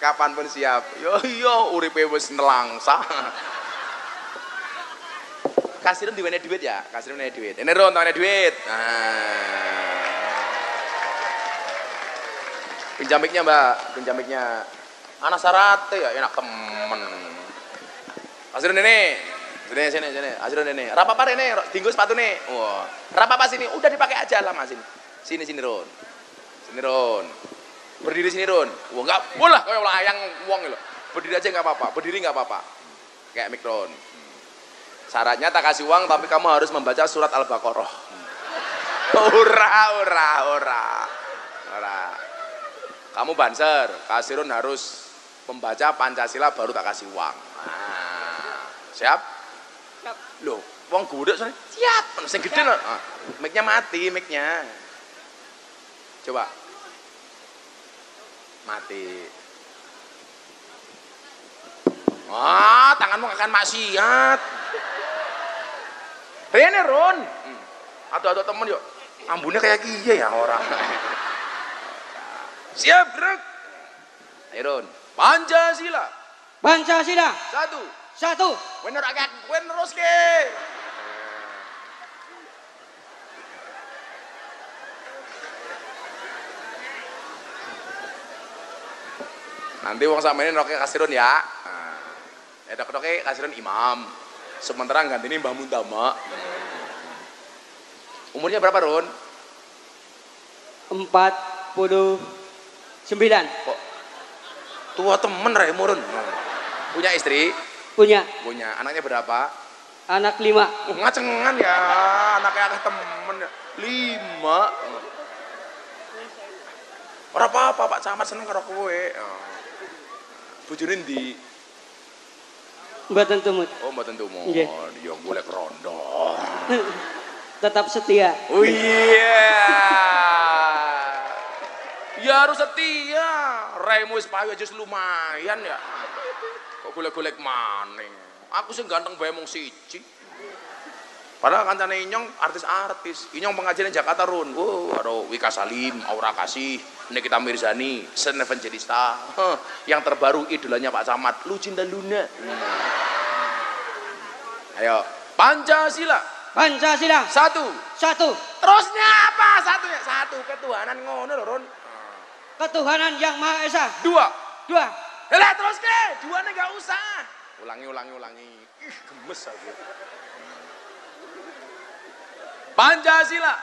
Kapanpun siap. Yo uripe wis nelangsa. Kasirun diwene duit ya, kasirun diwene duit. Ini Ron, tawene duit. Nah. Pinjamiknya Mbak, pinjamiknya. Anak sarate ya enak temen. Kasirun ini. Sini. Kasirun ini. Rapapa ini, dinggo sepatu nih. Wah. Rapapa sini, udah dipakai aja lah Mas ini. Sini Ron. Sini Ron. Berdiri sini Ron. Wah enggak boleh kayak layang wong lho. Berdiri aja enggak apa-apa, berdiri enggak apa-apa. Kayak mik Ron. Syaratnya tak kasih uang tapi kamu harus membaca surat Al-Baqarah. Ora. Kamu banser, kasirun harus membaca Pancasila baru tak kasih uang. Nah, siap? Siap. Loh, wong gudeg soalnya. Siap. Sing gede lho. Mic-nya mati, mic-nya. Coba. Mati. Wah, tanganmu akan maksiat. Rene Ron. Atuh temen yuk. Ambune kayak kiye ya orang. Siap gerak. Ayo Ron. Pancasila. Satu. Bener agak terus ke. Nanti wong sama ini roknya kasirun ya. Dok-doknya kasirun imam. Sementara ganti ini Mbah Muntama. Umurnya berapa Ron? 49. Kok tua temen Remo Ron? Punya istri? Punya. Anaknya berapa? Anak 5. Ngacengan ya. Anaknya ada temen. 5. Ora apa-apa Pak Camat seneng karo kowe. Bojone ndi? Mboten tumut. Oh, mboten tumut. Nggih. Ya golek rondo. Tetap setia. Oh iya. Ya harus setia. Raimu wis payu aja lumayan ya. Kok golek-golek maning. Aku sing ganteng bae mung siji. Padahal kancane Inyong artis-artis. Inyong pengajian Jakarta Run. Ada Wika Salim, Aura Kasih, Nikita Mirzani, Seven Jedista. Yang terbaru idolanya Pak Camat, Lucinta Luna. Ayo, Pancasila. Satu. Terusnya apa? Satunya. Satu, ketuhanan ngono lho, Ron. Ketuhanan yang Maha Esa. Dua. Lah terus ke? Duanya enggak usah. Ulangi. Ih, gemes aku. Pancasila.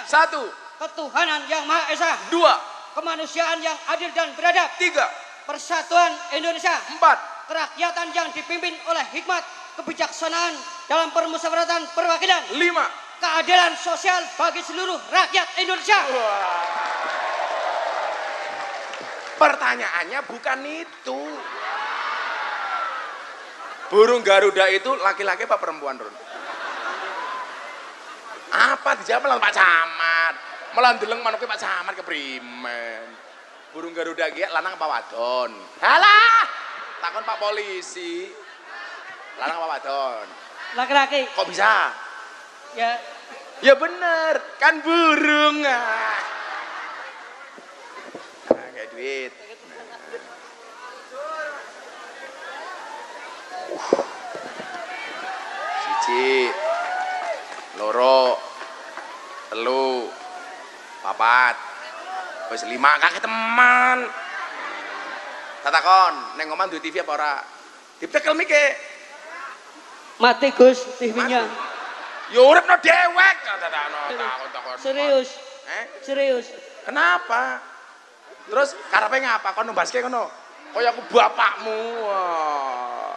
Satu. Ketuhanan yang Maha Esa. Dua. Kemanusiaan yang adil dan beradab. Tiga. Persatuan Indonesia. Empat. Kerakyatan yang dipimpin oleh hikmat, kebijaksanaan dalam permusyawaratan perwakilan. Lima. Keadilan sosial bagi seluruh rakyat Indonesia. Wah. Pertanyaannya bukan itu. Burung Garuda itu laki-laki apa perempuan, Ron? Apa dijawab malah Pak Camat? Malah ndeleng manuke Pak Camat keprimen. Burung Garuda ki lanang apa wadon? Halah, takon Pak polisi. Lanang apa wadon? Laki-laki. Kok bisa? Ya bener, kan burung. Nah, kayak duit. Siji, loro, telu, papat, wis 5 kakek teman. Tatakon, neng omah duwe TV apa ora? Ditekel mike. mati Gus TV-nya. Ya uripno dewek. Takon. Serius. Serius. Kenapa? Terus karepe ngapa? Kono mbaske kono. Kaya aku bapakmu. Wah.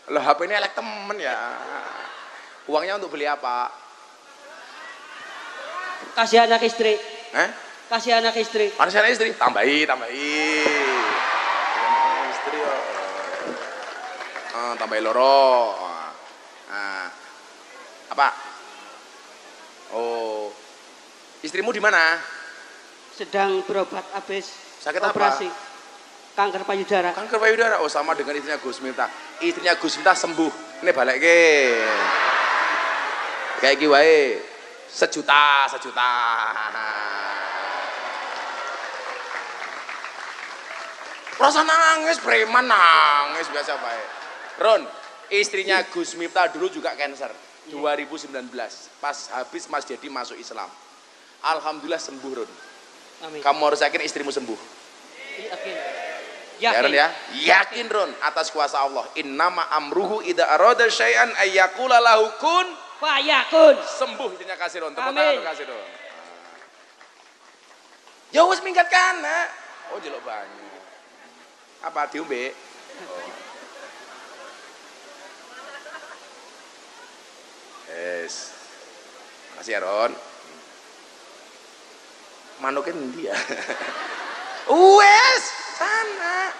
Lah HP ini elek temen ya. Uangnya untuk beli apa? Kasih anak istri. Kasih anak istri. Tambahi. Istri yo. Tambahi loro. Apa? Oh. Istrimu di mana? Sedang berobat habis Sakit operasi. apa? Kanker payudara. Kanker payudara. Oh, sama dengan istrinya Gus Miftah. Istrinya Gus Miftah sembuh. Ini balik ke. Kayak gini wae. Sejuta. Rasa nangis, preman nangis biasa bae. Ron, istrinya Gus Miftah dulu juga cancer. 2019 pas habis Mas Dedi masuk Islam. Alhamdulillah sembuh, Ron. Amin. Kamu harus yakin istrimu sembuh. Yakin. Ya, Ron ya. Yakin, Ron, atas kuasa Allah. Innama amruhu idza arada syai'an ayyaqula lahu kun fayakun. Sembuh istrinya kasih, Ron. Tepuk Amin. tangan kasih, Ron. Ya wis minggat kana. Oh, jelok banyu. Apa diombe? Yes. Makasih ya, Ron. Manuknya endi ya? Wes, sana.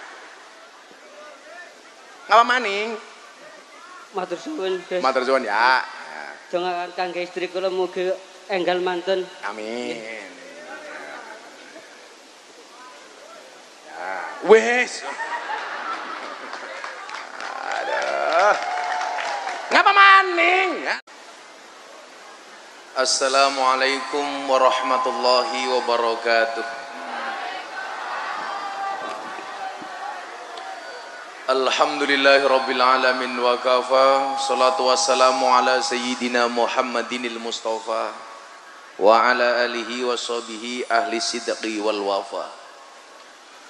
Ngapa maning? Matur suwun, Gus. Matur suwun ya. Dongaken kangge istri kula mugi enggal mantun. Amin. Ya. Wes. Aduh. Ngapa maning? Assalamualaikum warahmatullahi wabarakatuh. Alhamdulillahirabbil alamin wa kafa. Shalatu wassalamu ala sayyidina Muhammadinil Mustafa wa ala alihi wa sahbihi ahli sidqi wal wafa.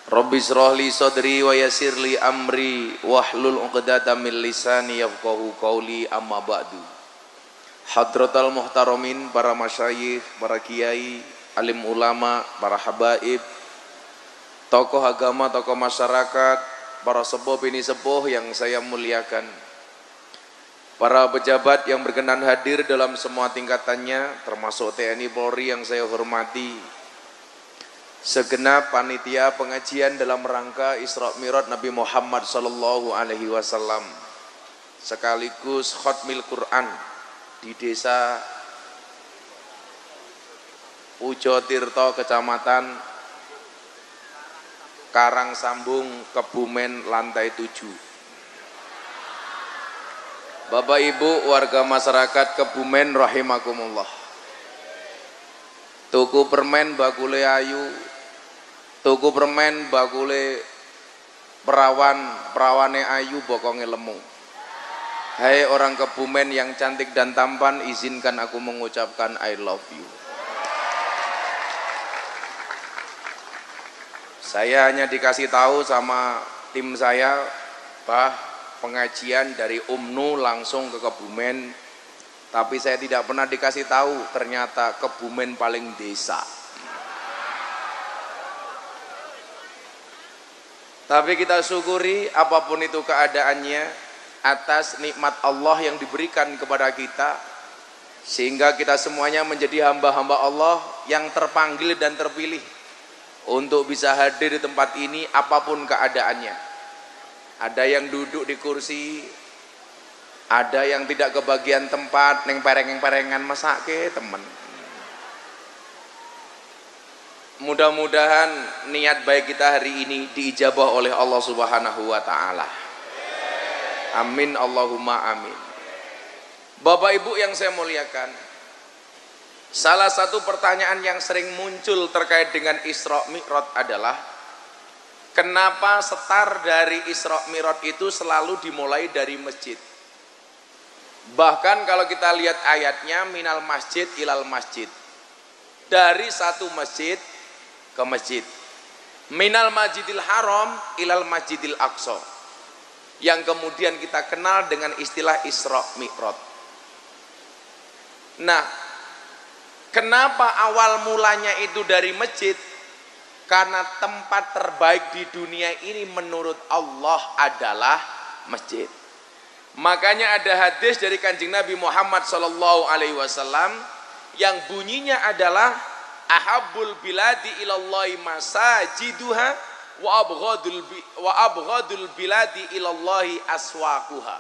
Rabbi shrah li sadri wa yassir li amri wahlul 'uqdatam min lisani yafqahu qawli, amma ba'du. Hadratal muhtaramin, para masyayikh, para kiai, alim ulama, para habaib, tokoh agama, tokoh masyarakat, para sepuh bini sepuh yang saya muliakan, para pejabat yang berkenan hadir dalam semua tingkatannya, termasuk TNI Polri yang saya hormati, segenap panitia pengajian dalam rangka Isra Mi'raj Nabi Muhammad sallallahu alaihi wasallam, sekaligus khatmil Quran di desa Pujo Tirto, kecamatan Karangsambung, Kebumen, lantai 7. Bapak Ibu warga masyarakat Kebumen rahimakumullah. Tuku permen bakule ayu, tuku permen bakule perawane ayu, bokonge lemu. Hai orang Kebumen yang cantik dan tampan, izinkan aku mengucapkan I love you. Saya hanya dikasih tahu sama tim saya, pengajian dari UMNU langsung ke Kebumen, tapi saya tidak pernah dikasih tahu ternyata Kebumen paling desa. Tapi kita syukuri apapun itu keadaannya, atas nikmat Allah yang diberikan kepada kita, sehingga kita semuanya menjadi hamba-hamba Allah yang terpanggil dan terpilih untuk bisa hadir di tempat ini apapun keadaannya. Ada yang duduk di kursi, ada yang tidak kebagian tempat, neng pereng-perengan masake temen. Mudah-mudahan niat baik kita hari ini diijabah oleh Allah Subhanahu wa taala. Amin Allahumma amin. Bapak Ibu yang saya muliakan, salah satu pertanyaan yang sering muncul terkait dengan Isra Mi'raj adalah kenapa setar dari Isra Mi'raj itu selalu dimulai dari masjid. Bahkan kalau kita lihat ayatnya, minal masjid ilal masjid, dari satu masjid ke masjid. Minal masjidil haram ilal masjidil aqsa, yang kemudian kita kenal dengan istilah Isra Mi'raj. Nah, kenapa awal mulanya itu dari masjid? Karena tempat terbaik di dunia ini menurut Allah adalah masjid. Makanya ada hadis dari Kanjeng Nabi Muhammad sallallahu alaihi wasallam yang bunyinya adalah ahabbul biladi ilallahi masajiduha wa abghadul biladi ilallahi aswaquha.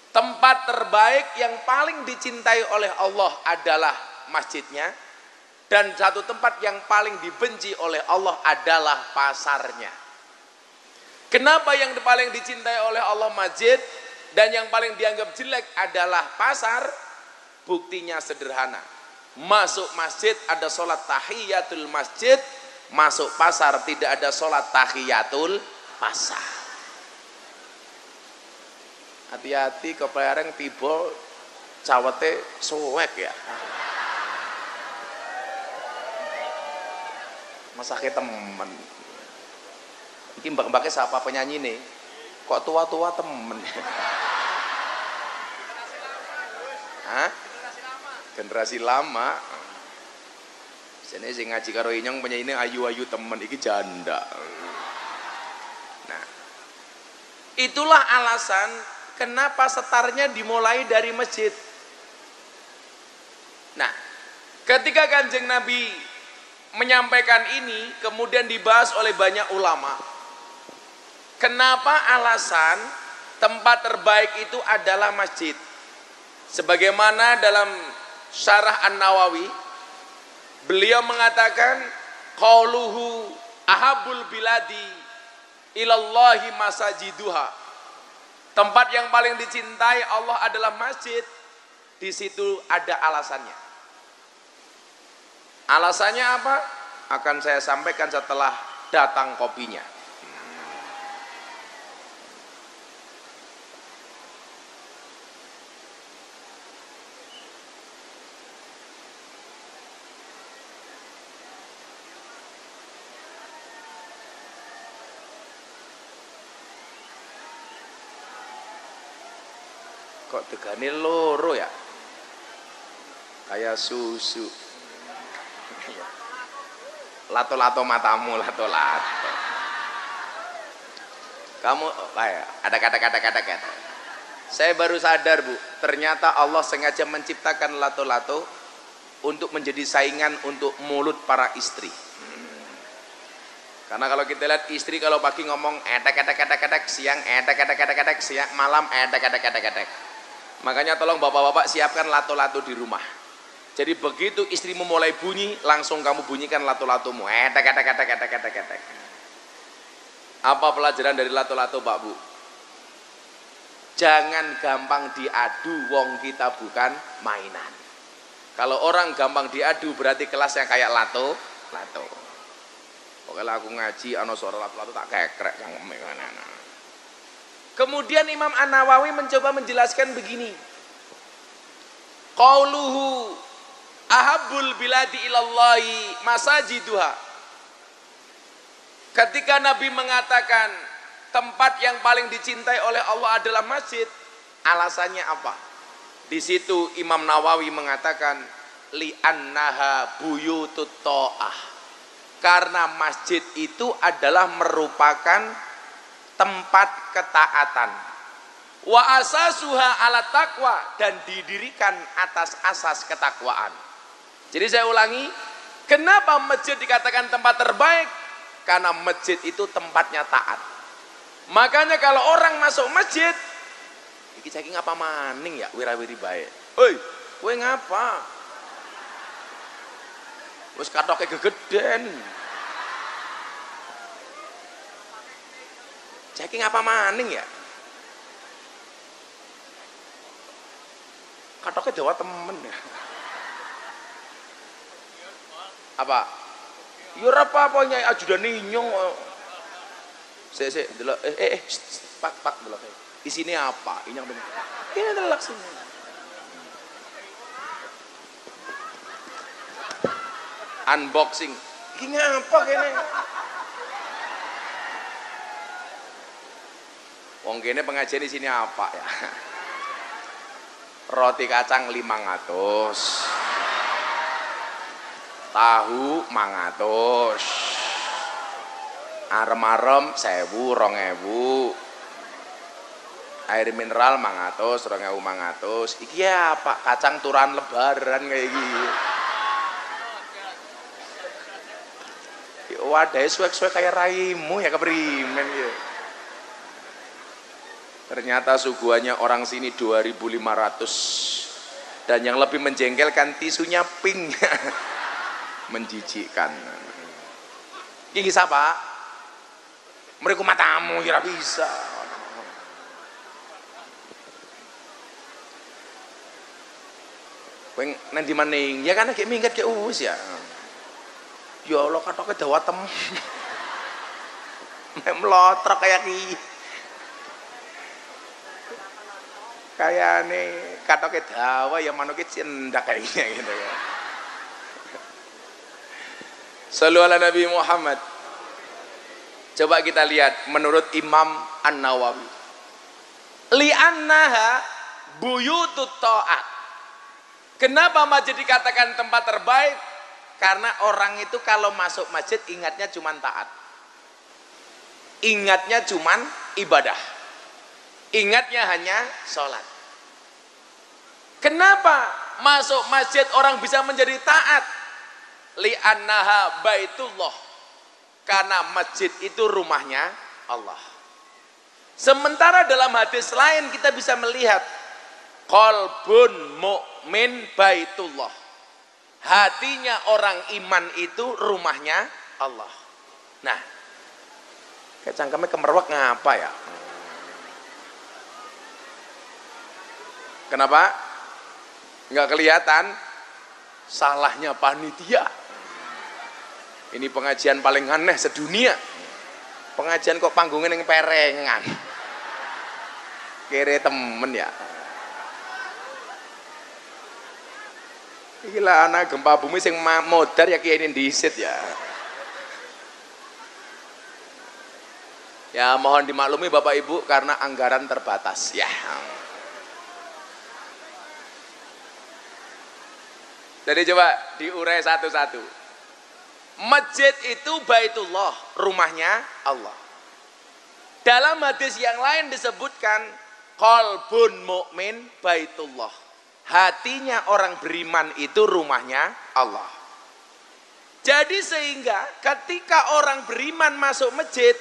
Tempat terbaik yang paling dicintai oleh Allah adalah masjidnya, dan satu tempat yang paling dibenci oleh Allah adalah pasarnya. Kenapa yang paling dicintai oleh Allah masjid dan yang paling dianggap jelek adalah pasar? Buktinya sederhana. Masuk masjid ada sholat tahiyatul masjid, masuk pasar tidak ada sholat tahiyatul pasar. Hati-hati kepereng tiba cawete suwek ya. Masake temen. Iki mbak-mbaknya siapa penyanyi nih? Kok tua-tua temen? Hah? Generasi lama. Sini sing ngaji karo inyong penyanyi ayu-ayu temen iki janda. Nah, itulah alasan kenapa setarnya dimulai dari masjid. Nah, ketika Kanjeng Nabi menyampaikan ini kemudian dibahas oleh banyak ulama. Kenapa alasan tempat terbaik itu adalah masjid? Sebagaimana dalam Syarah An-Nawawi beliau mengatakan qauluhu ahabul biladi ilallahi masajiduha. Tempat yang paling dicintai Allah adalah masjid. Di situ ada alasannya. Alasannya apa? Akan saya sampaikan setelah datang kopinya. Kok tegane loro ya? Kayak susu. Lato-lato matamu, lato-lato. Kamu ada kata-kata. Saya baru sadar, Bu, ternyata Allah sengaja menciptakan lato-lato untuk menjadi saingan untuk mulut para istri. Karena kalau kita lihat istri kalau pagi ngomong etek, siang etek, siang malam etek. Makanya tolong bapak-bapak siapkan lato-lato di rumah. Jadi begitu istrimu mulai bunyi, langsung kamu bunyikan lato-latomu. Etek. Apa pelajaran dari lato-lato, Pak Bu? Jangan gampang diadu, wong kita bukan mainan. Kalau orang gampang diadu berarti kelasnya kayak lato. Pokoknya aku ngaji ana suara lato-lato tak kekrek cangkeme. Kemudian Imam An-Nawawi mencoba menjelaskan begini. Qauluhu ahabbul biladi ilallahi masajiduha. Ketika Nabi mengatakan tempat yang paling dicintai oleh Allah adalah masjid, alasannya apa? Di situ Imam Nawawi mengatakan li'annaha buyutut ta'ah. Karena masjid itu adalah merupakan tempat ketaatan. Wa asasuha ala taqwa, dan didirikan atas asas ketakwaan. Jadi saya ulangi, kenapa masjid dikatakan tempat terbaik? Karena masjid itu tempatnya taat. Makanya kalau orang masuk masjid, iki saiki ngapa maning ya wira-wiri baik. Hei, kowe ngapa? Wis katoke gegeden. Saiki ngapa maning ya? Katoke dawa temen ya. Apa? Ya ora apa-apa Nyai ajudane inyong. Sik delok pak delok. Isine apa? Inyong bener. Ini delok sini. Unboxing. Iki ngapa kene? Wong kene pengajian di sini apa ya? Roti kacang 500. Tahu 100. Arem-arem 1000, 2000. Air mineral 100, 2500. Iki ya Pak, kacang turan lebaran kayak gini. Wadahnya suwek-suwek kayak raimu ya keprimen ya. Ternyata suguhannya orang sini 2500. Dan yang lebih menjengkelkan tisunya pink. Menjijikkan. Iki siapa? Mereka matamu kira bisa. Kowe nang di maning? Ya kan kayak minggat kayak us ya. Ya Allah katoke dawa tem. Mlotrok kayak ki. Kayane katoke dawa ya manuke cendak kayaknya gitu ya. Shallu ala Nabi Muhammad. Coba kita lihat menurut Imam An-Nawawi. Li'annaha buyutut ta'at. Kenapa masjid dikatakan tempat terbaik? Karena orang itu kalau masuk masjid ingatnya cuman taat. Ingatnya cuman ibadah. Ingatnya hanya sholat. Kenapa masuk masjid orang bisa menjadi taat? Li'annaha baitullah. Karena masjid itu rumahnya Allah. Sementara dalam hadis lain kita bisa melihat qalbun mu'min baitullah. Hatinya orang iman itu rumahnya Allah. Nah, kayak cangkemnya kemerwak ngapa ya? Kenapa? Nggak kelihatan? Salahnya panitia. Ini pengajian paling aneh sedunia. Pengajian kok panggungnya yang perengan. Kere temen ya. Gila anak gempa bumi sing modar ya kiai ini disit ya. Ya mohon dimaklumi Bapak Ibu karena anggaran terbatas ya. Jadi coba diurai satu-satu. Masjid itu baitullah, rumahnya Allah. Dalam hadis yang lain disebutkan qalbun mu'min baitullah. Hatinya orang beriman itu rumahnya Allah. Jadi sehingga ketika orang beriman masuk masjid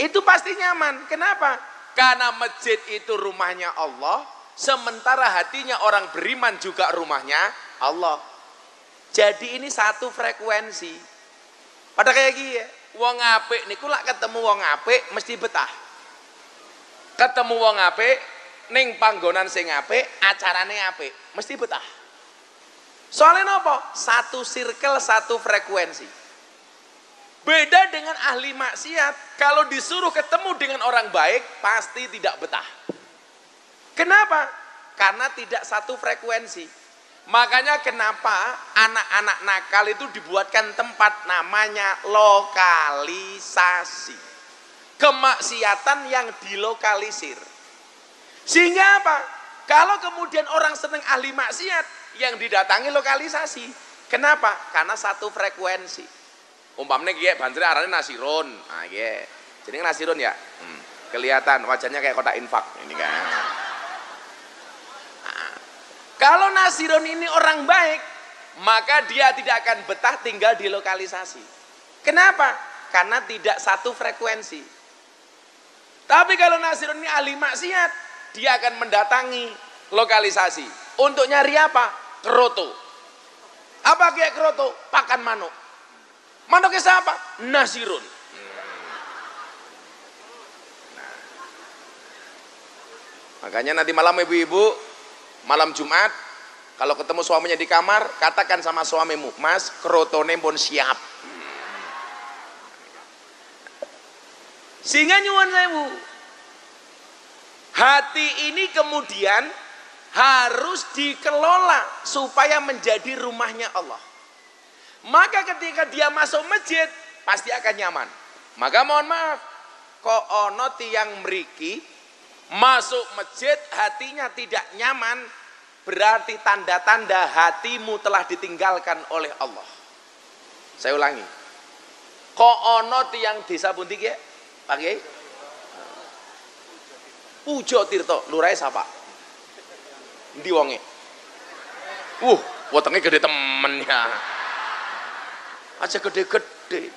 itu pasti nyaman. Kenapa? Karena masjid itu rumahnya Allah, sementara hatinya orang beriman juga rumahnya Allah. Jadi ini satu frekuensi. Pada kayak gini, wong apik niku lak ketemu wong apik mesti betah. Ketemu wong apik ning panggonan sing apik, acarane apik, mesti betah. Soalnya napa? Satu circle, satu frekuensi. Beda dengan ahli maksiat, kalau disuruh ketemu dengan orang baik pasti tidak betah. Kenapa? Karena tidak satu frekuensi. Makanya kenapa anak-anak nakal itu dibuatkan tempat namanya lokalisasi. Kemaksiatan yang dilokalisir. Sehingga apa? Kalau kemudian orang seneng ahli maksiat yang didatangi lokalisasi. Kenapa? Karena satu frekuensi. Umpamanya kayak banjir arane Nasirun. Nah, jadi Nasirun ya. Kelihatan wajahnya kayak kotak infak ini kan. Kalau Nasirun ini orang baik, maka dia tidak akan betah tinggal di lokalisasi. Kenapa? Karena tidak satu frekuensi. Tapi kalau Nasirun ini ahli maksiat, dia akan mendatangi lokalisasi. Untuk nyari apa? Keroto. Apa kayak keroto? Pakan manuk. Manuknya siapa? Nasirun. Nah. Makanya nanti malam ibu-ibu, malam Jumat, kalau ketemu suaminya di kamar, katakan sama suamimu, Mas, kerotone pun siap. Sehingga nyuwun sewu, hati ini kemudian harus dikelola supaya menjadi rumahnya Allah. Maka ketika dia masuk masjid, pasti akan nyaman. Maka mohon maaf, kok ono tiyang mriki masuk masjid hatinya tidak nyaman, berarti tanda-tanda hatimu telah ditinggalkan oleh Allah. Saya ulangi, kok ono tiyang desa pundi ki Pak Kiai? Pujo Tirto, lurahe sapa? Endi wonge? Wetenge gede temen ya. Aja gede-gede.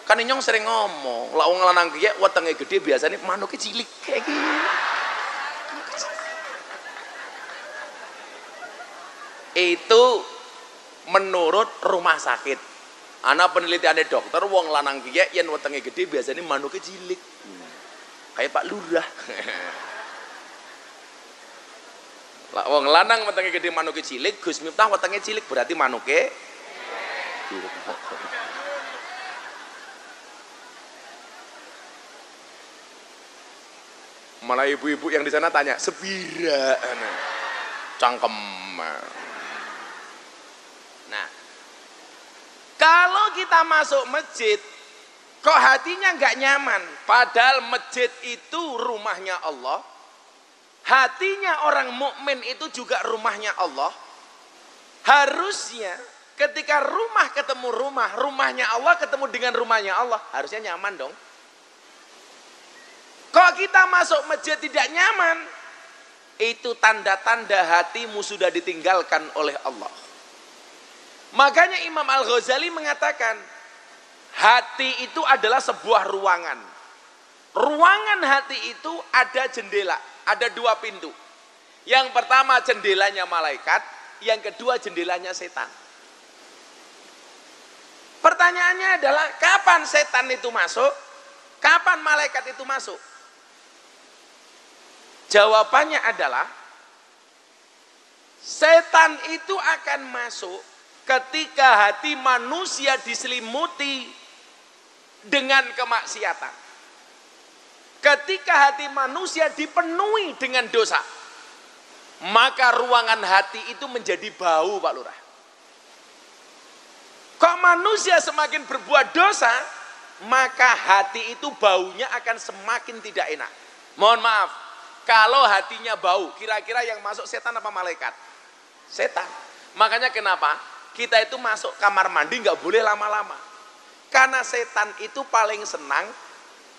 Kan inyong sering ngomong, lak wong lanang kiye wetenge gede biasanya manuke cilik kayak gini. Itu menurut rumah sakit. Ana penelitiannya dokter wong lanang kiye yen wetenge gede biasanya manuke cilik. Kayak Pak Lurah. Lah wong lanang wetenge gede manuke cilik, Gus Miftah wetenge cilik berarti manuke. Malah ibu-ibu yang di sana tanya, sepira cangkem. Nah, kalau kita masuk masjid, kok hatinya nggak nyaman? Padahal masjid itu rumahnya Allah. Hatinya orang mukmin itu juga rumahnya Allah. Harusnya ketika rumah ketemu rumah, rumahnya Allah ketemu dengan rumahnya Allah, harusnya nyaman dong. Kok kita masuk masjid tidak nyaman? Itu tanda-tanda hatimu sudah ditinggalkan oleh Allah. Makanya Imam Al-Ghazali mengatakan, hati itu adalah sebuah ruangan. Ruangan hati itu ada jendela, ada dua pintu. Yang pertama jendelanya malaikat, yang kedua jendelanya setan. Pertanyaannya adalah, kapan setan itu masuk? Kapan malaikat itu masuk? Jawabannya adalah, setan itu akan masuk ketika hati manusia diselimuti dengan kemaksiatan. Ketika hati manusia dipenuhi dengan dosa, maka ruangan hati itu menjadi bau, Pak Lurah. Kok manusia semakin berbuat dosa, maka hati itu baunya akan semakin tidak enak. Mohon maaf, kalau hatinya bau, kira-kira yang masuk setan apa malaikat? Setan. Makanya kenapa kita itu masuk kamar mandi nggak boleh lama-lama. Karena setan itu paling senang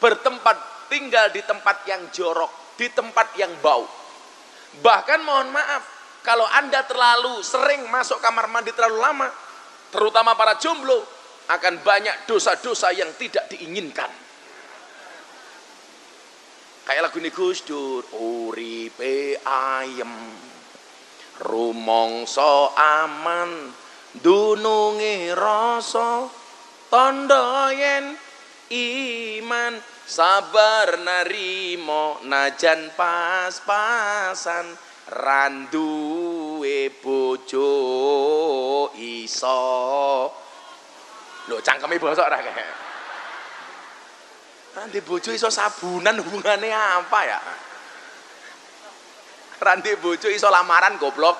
bertempat tinggal di tempat yang jorok, di tempat yang bau. Bahkan mohon maaf, kalau Anda terlalu sering masuk kamar mandi terlalu lama, terutama para jomblo, akan banyak dosa-dosa yang tidak diinginkan. Kayak lagu ini Gus Dur, uripe ayem, rumongso aman, dununge rasa, tondo yen iman, sabar narimo najan pas-pasan, randuwe bojo iso. Lho cangkeme bosok ra kayak. Randi bojo iso sabunan, hubungannya apa ya? Randi bojo iso lamaran goblok.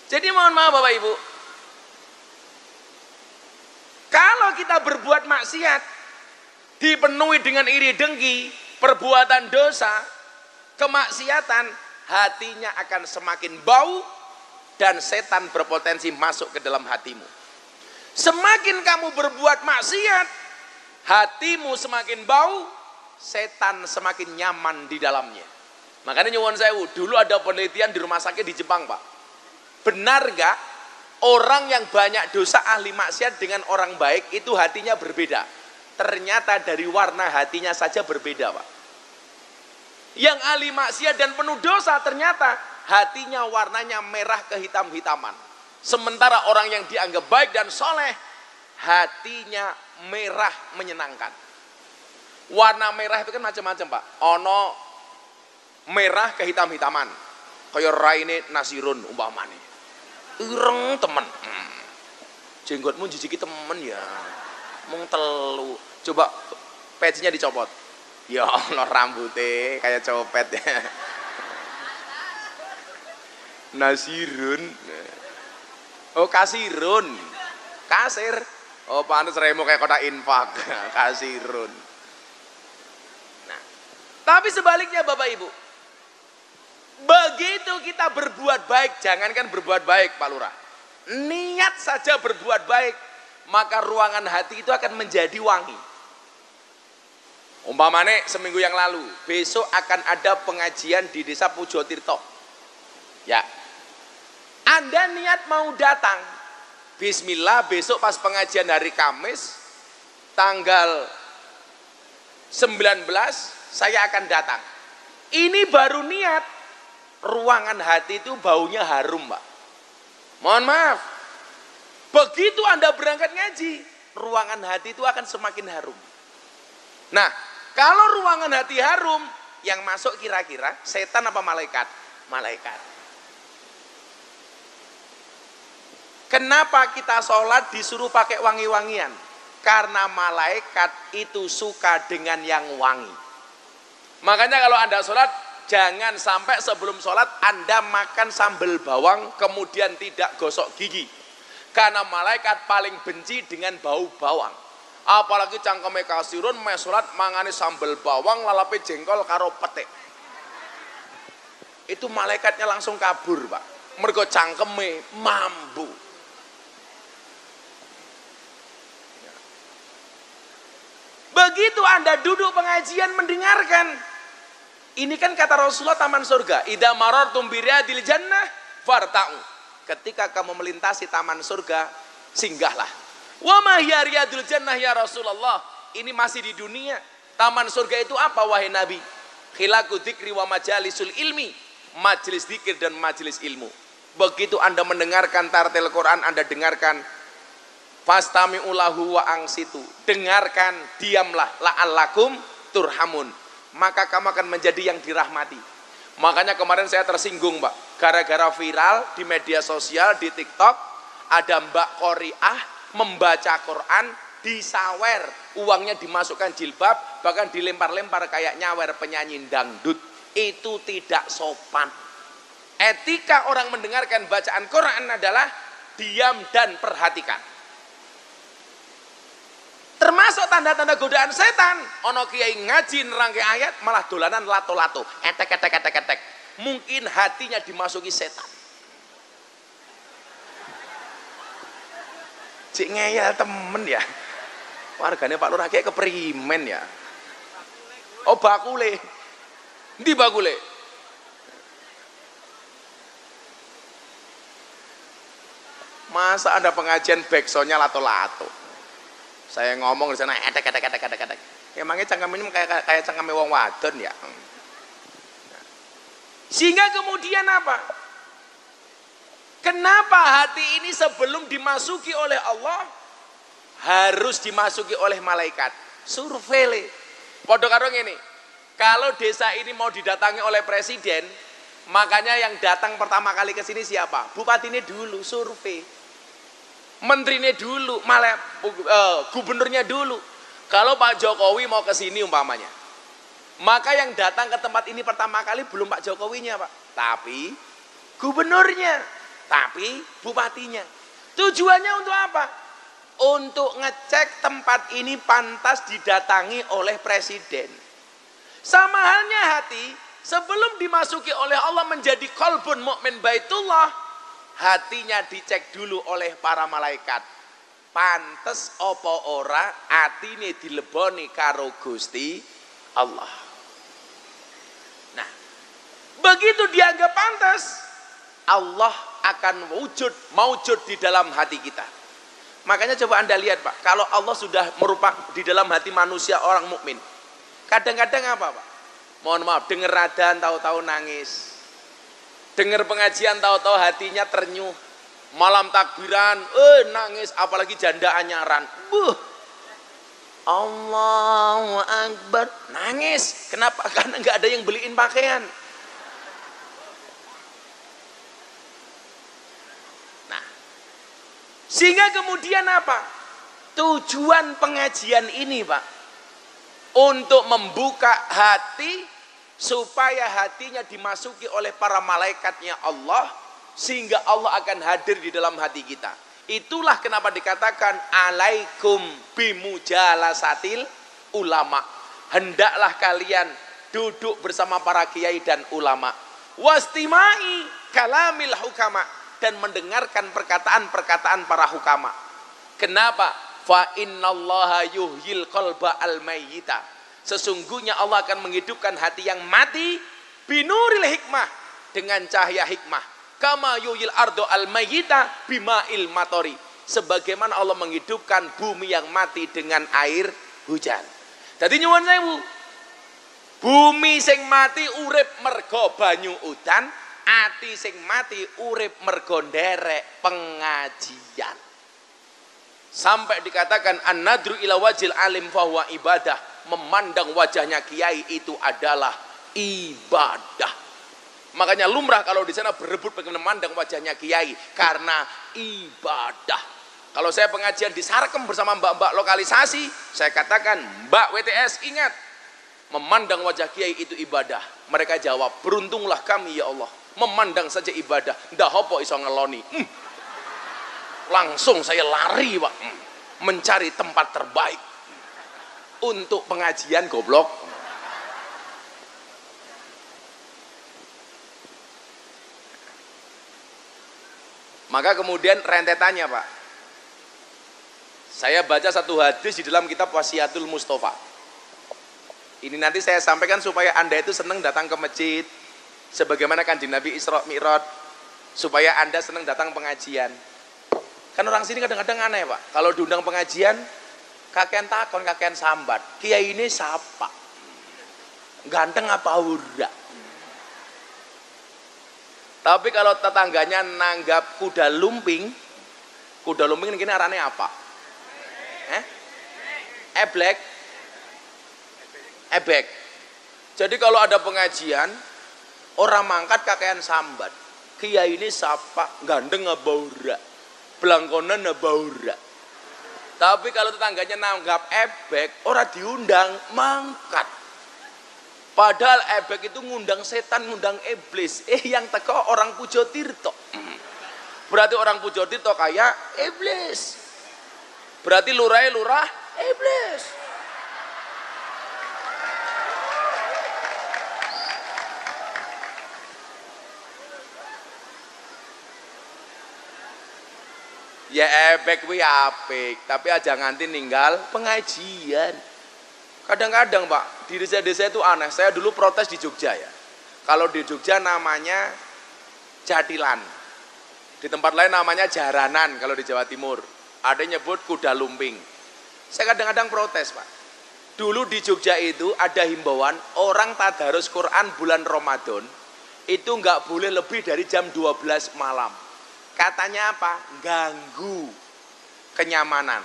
Jadi mohon maaf Bapak Ibu, kalau kita berbuat maksiat, dipenuhi dengan iri dengki, perbuatan dosa, kemaksiatan, hatinya akan semakin bau dan setan berpotensi masuk ke dalam hatimu. Semakin kamu berbuat maksiat, hatimu semakin bau, setan semakin nyaman di dalamnya. Makanya nyuwun sewu, dulu ada penelitian di rumah sakit di Jepang, Pak. Benar gak orang yang banyak dosa ahli maksiat dengan orang baik itu hatinya berbeda? Ternyata dari warna hatinya saja berbeda, Pak. Yang ahli maksiat dan penuh dosa ternyata hatinya warnanya merah kehitam-hitaman. Sementara orang yang dianggap baik dan soleh, hatinya merah menyenangkan. Warna merah itu kan macam-macam Pak. Ono merah kehitam-hitaman, kayak raine nasirun umpamane. Ireng temen. Jenggotmu jijiki temen ya. Mung telu. Coba pecinya dicopot. Ya Allah rambutnya kayak copet ya. Nasirun. Oh kasirun, kasir. Oh pantes remo kayak kotak infak, kasirun. Nah, tapi sebaliknya Bapak Ibu, begitu kita berbuat baik, jangankan berbuat baik Pak Lurah, niat saja berbuat baik, maka ruangan hati itu akan menjadi wangi. Umpamane seminggu yang lalu, besok akan ada pengajian di desa Pujo Tirto. Ya. Anda niat mau datang, bismillah besok pas pengajian hari Kamis, tanggal 19, saya akan datang. Ini baru niat, ruangan hati itu baunya harum Pak. Mohon maaf, begitu Anda berangkat ngaji, ruangan hati itu akan semakin harum. Nah, kalau ruangan hati harum, yang masuk kira-kira setan apa malaikat? Malaikat. Kenapa kita sholat disuruh pakai wangi-wangian? Karena malaikat itu suka dengan yang wangi. Makanya kalau Anda sholat, jangan sampai sebelum sholat Anda makan sambal bawang kemudian tidak gosok gigi. Karena malaikat paling benci dengan bau bawang. Apalagi cangkeme kasirun, mes sholat mangane sambal bawang, lalape jengkol karo petik. Itu malaikatnya langsung kabur, Pak. Mergo cangkeme mambu. Begitu Anda duduk pengajian mendengarkan. Ini kan kata Rasulullah taman surga. Idza marartum bi riyadil jannah farta'u. Ketika kamu melintasi taman surga, singgahlah. Wa ma hiya riyadul jannah ya Rasulullah? Ini masih di dunia. Taman surga itu apa wahai Nabi? Khilaqu dzikri wa majalisul ilmi. Majelis zikir dan majelis ilmu. Begitu Anda mendengarkan tartil Quran, Anda dengarkan fastami'u lahu wa angsitu. Dengarkan, diamlah, la'allakum turhamun. Maka kamu akan menjadi yang dirahmati. Makanya kemarin saya tersinggung, Pak. Gara-gara viral di media sosial, di TikTok, ada Mbak Qoriah membaca Quran, disawer, uangnya dimasukkan jilbab, bahkan dilempar-lempar kayak nyawer penyanyi dangdut. Itu tidak sopan. Etika orang mendengarkan bacaan Quran adalah diam dan perhatikan. Termasuk tanda-tanda godaan setan. Ono kiai ngaji nerangke ayat malah dolanan lato-lato, etek. Mungkin hatinya dimasuki setan. Cik ngeyel temen ya. Wargane Pak Lurah kayak keprimen ya. Oh bakule. Ndi bakule? Masa ada pengajian backsoundnya lato-lato? Saya ngomong di sana etek. Emangnya cangkemnya kayak cangkeme wong wadon ya. Sehingga kemudian apa? Kenapa hati ini sebelum dimasuki oleh Allah harus dimasuki oleh malaikat? Survei. Padha karo ngene. Kalau desa ini mau didatangi oleh presiden, makanya yang datang pertama kali ke sini siapa? Bupatinya dulu survei. Menterinya dulu, malah gubernurnya dulu. Kalau Pak Jokowi mau ke sini umpamanya, maka yang datang ke tempat ini pertama kali belum Pak Jokowinya, Pak, tapi gubernurnya, tapi bupatinya. Tujuannya untuk apa? Untuk ngecek tempat ini pantas didatangi oleh presiden. Sama halnya hati, sebelum dimasuki oleh Allah menjadi qalbun mukmin baitullah, hatinya dicek dulu oleh para malaikat. Pantes apa ora atine dileboni karo Gusti Allah. Nah, begitu dianggap pantas, Allah akan maujud di dalam hati kita. Makanya coba Anda lihat, Pak, kalau Allah sudah merupakan di dalam hati manusia orang mukmin. Kadang-kadang apa, Pak? Mohon maaf, dengar adzan tahu-tahu nangis. Dengar pengajian tahu-tahu hatinya ternyuh. Malam takbiran, nangis, apalagi janda anyaran. Allahu Akbar, nangis. Kenapa? Karena nggak ada yang beliin pakaian. Nah, sehingga kemudian apa? Tujuan pengajian ini, Pak, untuk membuka hati supaya hatinya dimasuki oleh para malaikatnya Allah, sehingga Allah akan hadir di dalam hati kita. Itulah kenapa dikatakan alaikum bimujalasatil ulama. Hendaklah kalian duduk bersama para kiai dan ulama. Wastimai kalamil hukama, dan mendengarkan perkataan-perkataan para hukama. Kenapa? Fa innallaha yuhyil qalba al-mayyita. Sesungguhnya Allah akan menghidupkan hati yang mati binuril hikmah, dengan cahaya hikmah. Kama yuhyil ardo al-mayyita bima'il matori. Sebagaimana Allah menghidupkan bumi yang mati dengan air hujan. Jadi nyuwun sewu, bumi sing mati urip mergo banyu udan, ati sing mati urip mergo nderek pengajian. Sampai dikatakan an-nadru ila wajil alim fahuwa ibadah. Memandang wajahnya kiai itu adalah ibadah. Makanya lumrah kalau di sana berebut pengen memandang wajahnya kiai karena ibadah. Kalau saya pengajian di Sarkem bersama mbak-mbak lokalisasi, saya katakan, Mbak WTS ingat, memandang wajah kiai itu ibadah. Mereka jawab, beruntunglah kami ya Allah, memandang saja ibadah. Ndak hopo iso ngeloni. Langsung saya lari Pak, mencari tempat terbaik untuk pengajian goblok. Maka kemudian rentetannya Pak, saya baca satu hadis di dalam kitab Wasiatul Mustafa. Ini nanti saya sampaikan supaya Anda itu senang datang ke masjid, sebagaimana Kanjeng Nabi Isra Mi'raj, supaya Anda senang datang pengajian. Kan orang sini kadang-kadang aneh Pak, kalau diundang pengajian, kakean takon, kakean sambat, kiai ini siapa? Ganteng apa ura? Tapi kalau tetangganya nanggap kuda lumping ini arane apa? Eblek. Ebek. Jadi kalau ada pengajian, orang mangkat kakean sambat, kiai ini siapa? Ganteng apa ura? Belangkonan apa ura? Tapi kalau tetangganya nanggap ebek, orang diundang mangkat. Padahal ebek itu ngundang setan, ngundang iblis. Yang teko orang Pujo Tirto. Berarti orang Pujo Tirto kayak iblis. Berarti lurah iblis. Ya ebek kuwi apik, tapi aja nganti ninggal pengajian. Kadang-kadang Pak, di desa-desa itu aneh. Saya dulu protes di Jogja ya. Kalau di Jogja namanya jatilan. Di tempat lain namanya jaranan kalau di Jawa Timur. Ada yang nyebut kuda lumping. Saya kadang-kadang protes Pak. Dulu di Jogja itu ada himbauan orang tadarus Quran bulan Ramadan itu nggak boleh lebih dari jam 12 malam. Katanya apa? Ganggu kenyamanan.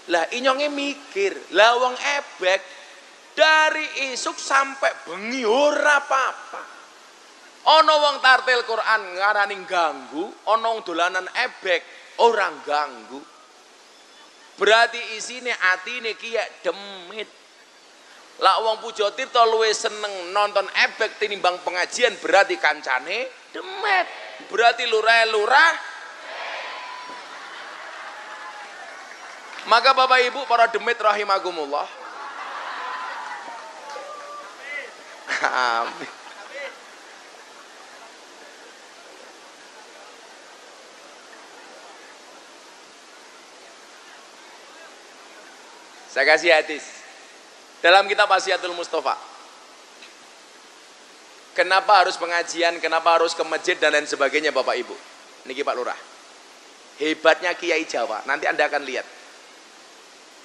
Lah inyonge mikir, lah wong ebek dari isuk sampai bengi ora apa-apa. Ana wong tartil Quran ngarani ganggu, ana wong dolanan ebek orang ganggu. Berarti isine atine ki demit. Lah wong Pujo Tirto luwih seneng nonton ebek tinimbang pengajian, berarti kancane demet. Berarti lurah. Maka Bapak Ibu para demit rahimakumullah. Amin. Saya kasih hadis dalam kitab Wasiatul Mustafa. Kenapa harus pengajian, kenapa harus ke masjid dan lain sebagainya Bapak Ibu. Niki Pak Lurah. Hebatnya Kiai Jawa, nanti Anda akan lihat.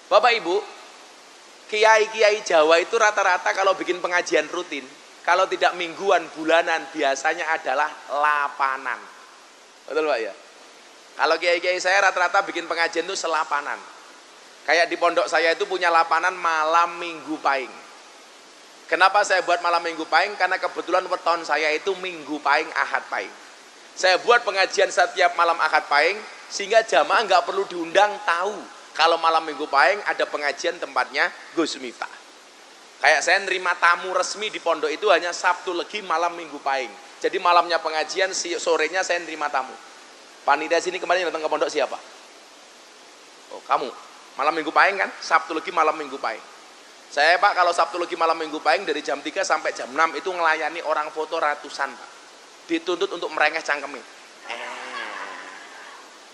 Bapak Ibu, kiai-kiai Jawa itu rata-rata kalau bikin pengajian rutin, kalau tidak mingguan, bulanan, biasanya adalah lapanan. Betul Pak ya? Kalau kiai-kiai saya rata-rata bikin pengajian itu selapanan. Kayak di pondok saya itu punya lapanan malam minggu pahing. Kenapa saya buat malam minggu pahing? Karena kebetulan weton saya itu minggu pahing, ahad pahing. Saya buat pengajian setiap malam ahad pahing, sehingga jamaah nggak perlu diundang tahu. Kalau malam minggu pahing ada pengajian tempatnya Gus Miftah. Kayak saya nerima tamu resmi di pondok itu hanya Sabtu Legi malam minggu pahing. Jadi malamnya pengajian, sorenya saya nerima tamu. Panitia sini kemarin datang ke pondok siapa? Oh kamu. Malam minggu pahing kan? Sabtu Legi malam minggu pahing. Saya Pak kalau Sabtu Legi malam minggu pahing dari jam 3 sampai jam 6 itu ngelayani orang foto ratusan Pak. Dituntut untuk merengeh cangkemnya.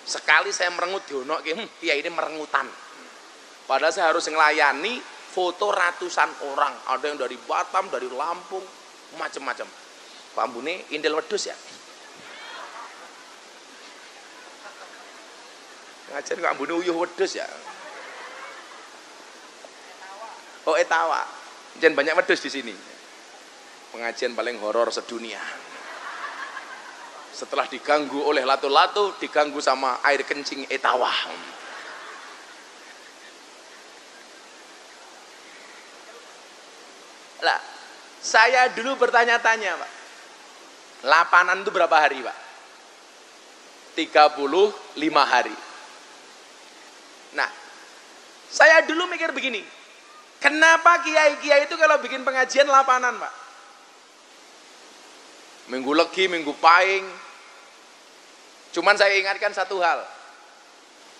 Sekali saya merengut diono ya ini merengutan. Padahal saya harus ngelayani foto ratusan orang. Ada yang dari Batam, dari Lampung, macam-macam. Pak Ambune indel wedhus ya. Ngajar Pak Ambune uyuh wedhus ya. Oh etawa. Jangan banyak wedhus di sini. Pengajian paling horor sedunia. Setelah diganggu oleh lato-lato, diganggu sama air kencing etawa. Lah, saya dulu bertanya-tanya, Pak. Lapanan itu berapa hari, Pak? 35 hari. Nah, saya dulu mikir begini, kenapa kiai-kiai itu kalau bikin pengajian lapanan, Pak? Minggu legi, minggu pahing. Cuman saya ingatkan satu hal,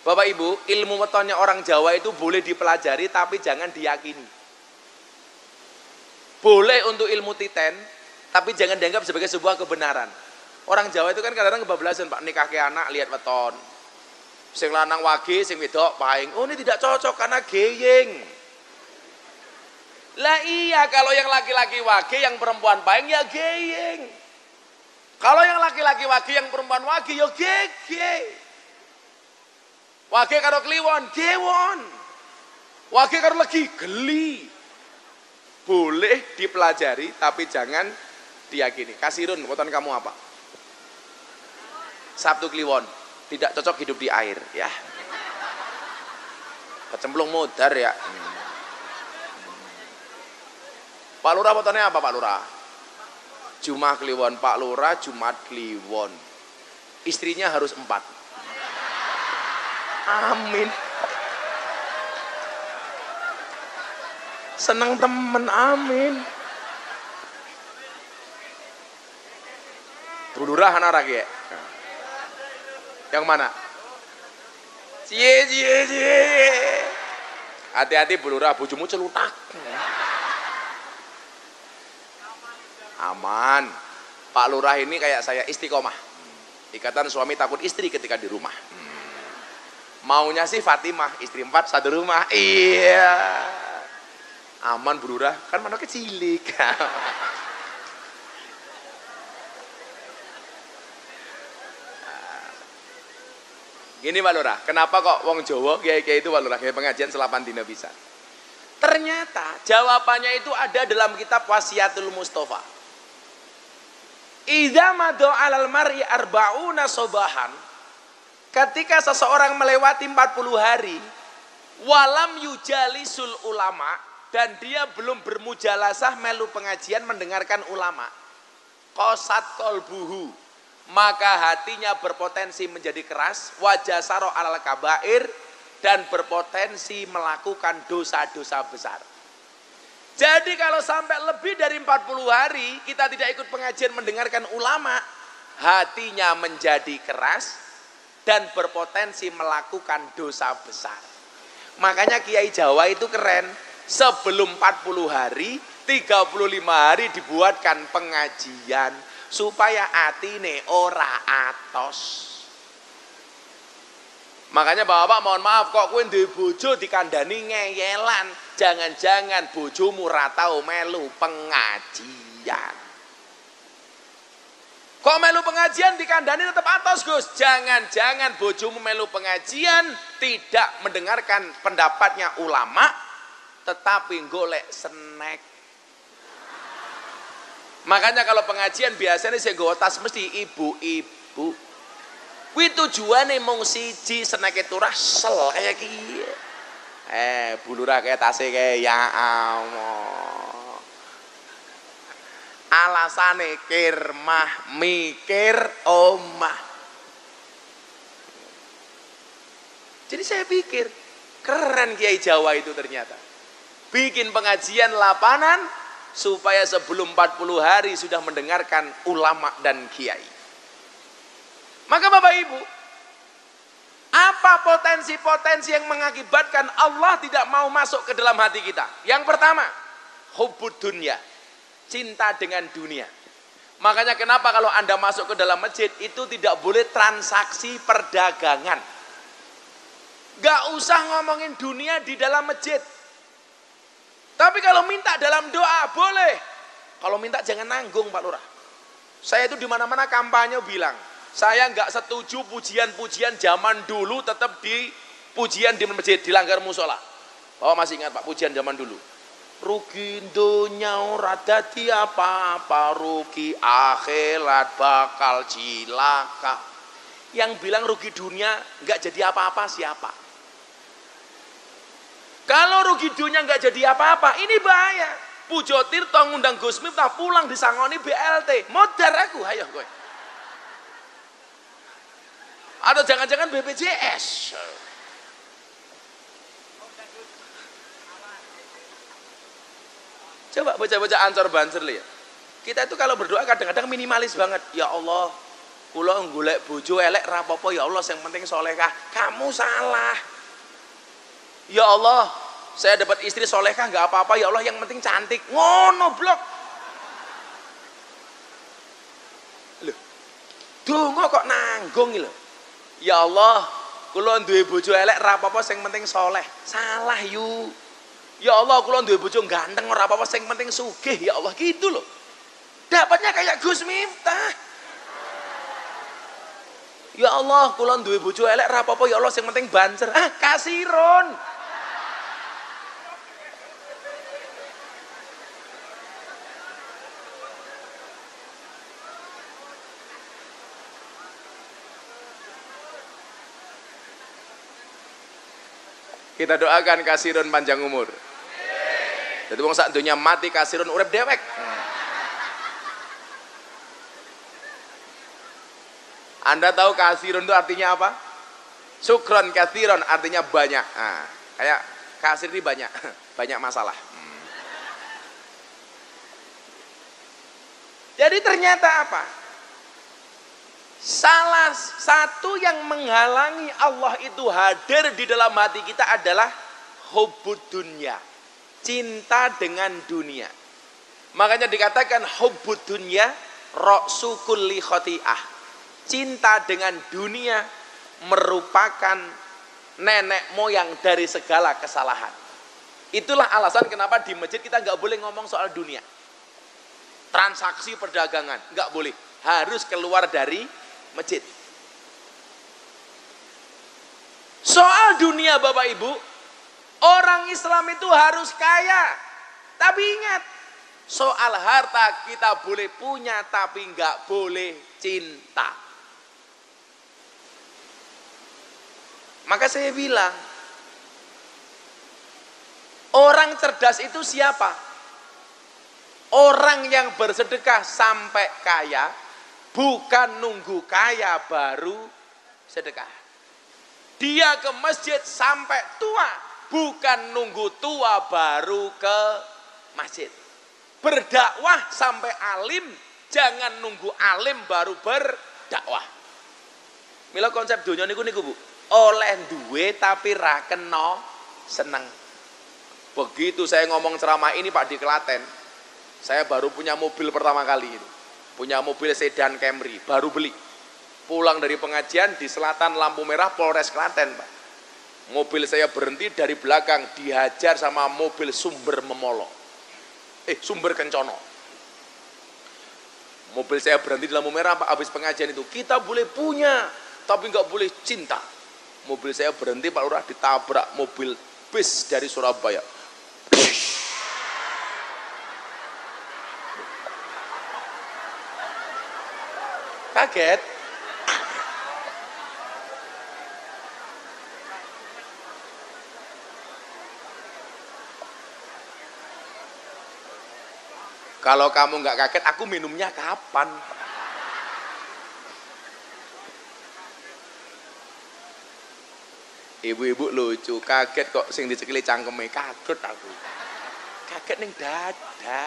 Bapak Ibu, ilmu wetonnya orang Jawa itu boleh dipelajari tapi jangan diyakini. Boleh untuk ilmu titen, tapi jangan dianggap sebagai sebuah kebenaran. Orang Jawa itu kan kadang-kadang kebablasan, Pak, nikah ke anak lihat weton. Sing lanang wage, sing wedok pahing. Oh, ini tidak cocok karena geyeng. Lah iya, kalau yang laki-laki wage, yang perempuan pahing ya geyeng. Kalau yang laki-laki wage, yang perempuan wage ya gege. Wage karo kliwon, gewon. Wage karo legi, geli. Boleh dipelajari tapi jangan diyakini. Kasirun, weton kamu apa? Sabtu kliwon, tidak cocok hidup di air, ya. Kecemplung modar ya. Pak Lurah wetonnya apa, Pak Lurah? Jumat kliwon, Pak Lurah Jumat kliwon. Istrinya harus 4. Amin. Senang temen, amin. Bu Lurah anak lagi ya? Yang mana? Cie. Hati-hati Bu Lurah, bojomu celutak. Aman. Pak Lurah ini kayak saya, istiqomah. Ikatan suami takut istri ketika di rumah. Maunya sih Fatimah, istri 4 satu rumah. Iya. Aman Bu Lurah, kan mana kecilik. Gini Pak Lurah, kenapa kok wong Jawa kiai-kiai itu Pak Lurah pengajian selapan dina bisa? Ternyata jawabannya itu ada dalam kitab Wasiatul Mustafa. Idza madu alal mar'i arba'una sobahan, ketika seseorang melewati 40 hari walam yujalisul ulama, dan dia belum bermujalasah melu pengajian mendengarkan ulama, qasat qalbuhu, maka hatinya berpotensi menjadi keras, wajasaro alal kabair, dan berpotensi melakukan dosa-dosa besar. Jadi kalau sampai lebih dari 40 hari kita tidak ikut pengajian mendengarkan ulama, hatinya menjadi keras dan berpotensi melakukan dosa besar. Makanya Kiai Jawa itu keren. Sebelum 40 hari, 35 hari dibuatkan pengajian supaya atine ora atos. Makanya bapak mohon maaf, kok kowe duwe bojo dikandani ngeyelan, jangan-jangan bojomu ra tau melu pengajian. Kok melu pengajian dikandani tetap atos, Gus? Jangan-jangan bojomu melu pengajian tidak mendengarkan pendapatnya ulama, tetapi golek snack. Makanya kalau pengajian biasanya saya nggawa tas mesti ibu-ibu. Kuwi tujuane mung siji, snack itu rasel kayak kiye. Bu Lurah kayak tase kayak ya Allah. Alasane kirmah mikir omah. Jadi saya pikir keren Kiai Jawa itu ternyata. Bikin pengajian lapanan supaya sebelum 40 hari sudah mendengarkan ulama dan kiai. Maka Bapak Ibu, apa potensi-potensi yang mengakibatkan Allah tidak mau masuk ke dalam hati kita? Yang pertama, hubbud dunya, cinta dengan dunia. Makanya kenapa kalau Anda masuk ke dalam masjid itu tidak boleh transaksi perdagangan. Gak usah ngomongin dunia di dalam masjid. Tapi kalau minta dalam doa boleh. Kalau minta jangan nanggung Pak Lurah. Saya itu di mana-mana kampanye bilang, saya nggak setuju pujian-pujian zaman dulu tetap di pujian di masjid, di langgar musola. Oh masih ingat Pak, pujian zaman dulu. Rugi dunya ora dadi apa-apa, rugi akhirat bakal cilaka. Yang bilang rugi dunia nggak jadi apa-apa siapa? Kalau rugi dunia nggak jadi apa-apa, ini bahaya. Pujo Tirto ngundang Gus Miftah pulang disangoni BLT. Modar aku, ayo kowe. Atau jangan-jangan BPJS. Coba bocah-bocah Ansor Banser lihat. Kita itu kalau berdoa kadang-kadang minimalis banget. Ya Allah, kula golek bojo elek ra apa-apa ya Allah, yang penting solehah. Kamu salah. Ya Allah, saya dapat istri solehah nggak apa-apa ya Allah, yang penting cantik. Ngono blok. Loh, donga kok nanggung lho. Ya Allah, kula duwe bojo elek ra apa-apa sing penting soleh. Salah yu. Ya Allah, kula duwe bojo ganteng ora apa-apa sing penting sugih ya Allah, gitu loh. Dapatnya kayak Gus Miftah. Ya Allah, kula duwe bojo elek ra apa-apa ya Allah sing penting bancer. Ah, kasiron. Kita doakan kasirun panjang umur. Jadi wong sak donya mati kasirun urip dewek. Anda tahu kasirun itu artinya apa? Sukron kasiron artinya banyak. Nah, kayak kasir ini banyak, banyak masalah. Jadi ternyata apa? Salah satu yang menghalangi Allah itu hadir di dalam hati kita adalah hubbud dunya, cinta dengan dunia. Makanya dikatakan hubbud dunya ra'su kulli khati'ah. Cinta dengan dunia merupakan nenek moyang dari segala kesalahan. Itulah alasan kenapa di masjid kita nggak boleh ngomong soal dunia. Transaksi perdagangan nggak boleh, harus keluar dari masjid. Soal dunia Bapak Ibu, orang Islam itu harus kaya. Tapi ingat, soal harta kita boleh punya tapi nggak boleh cinta. Maka saya bilang, orang cerdas itu siapa? Orang yang bersedekah sampai kaya, bukan nunggu kaya baru sedekah. Dia ke masjid sampai tua, bukan nunggu tua baru ke masjid. Berdakwah sampai alim, jangan nunggu alim baru berdakwah. Mila konsep dunia niku Bu. Oleh duwe tapi ra kena seneng. Begitu saya ngomong ceramah ini Pak di Klaten, saya baru punya mobil pertama kali itu. Punya mobil sedan Camry, baru beli. Pulang dari pengajian di selatan lampu merah Polres Klaten, Pak. Mobil saya berhenti dari belakang, dihajar sama mobil sumber memolo. Sumber kencono. Mobil saya berhenti di lampu merah, Pak, habis pengajian itu. Kita boleh punya, tapi nggak boleh cinta. Mobil saya berhenti, Pak Lurah, ditabrak mobil bis dari Surabaya. Kaget. Kalau kamu nggak kaget, aku minumnya kapan? Ibu-ibu lucu, kaget kok sing dicekili cangkeme, kaget aku. Kaget ning dada.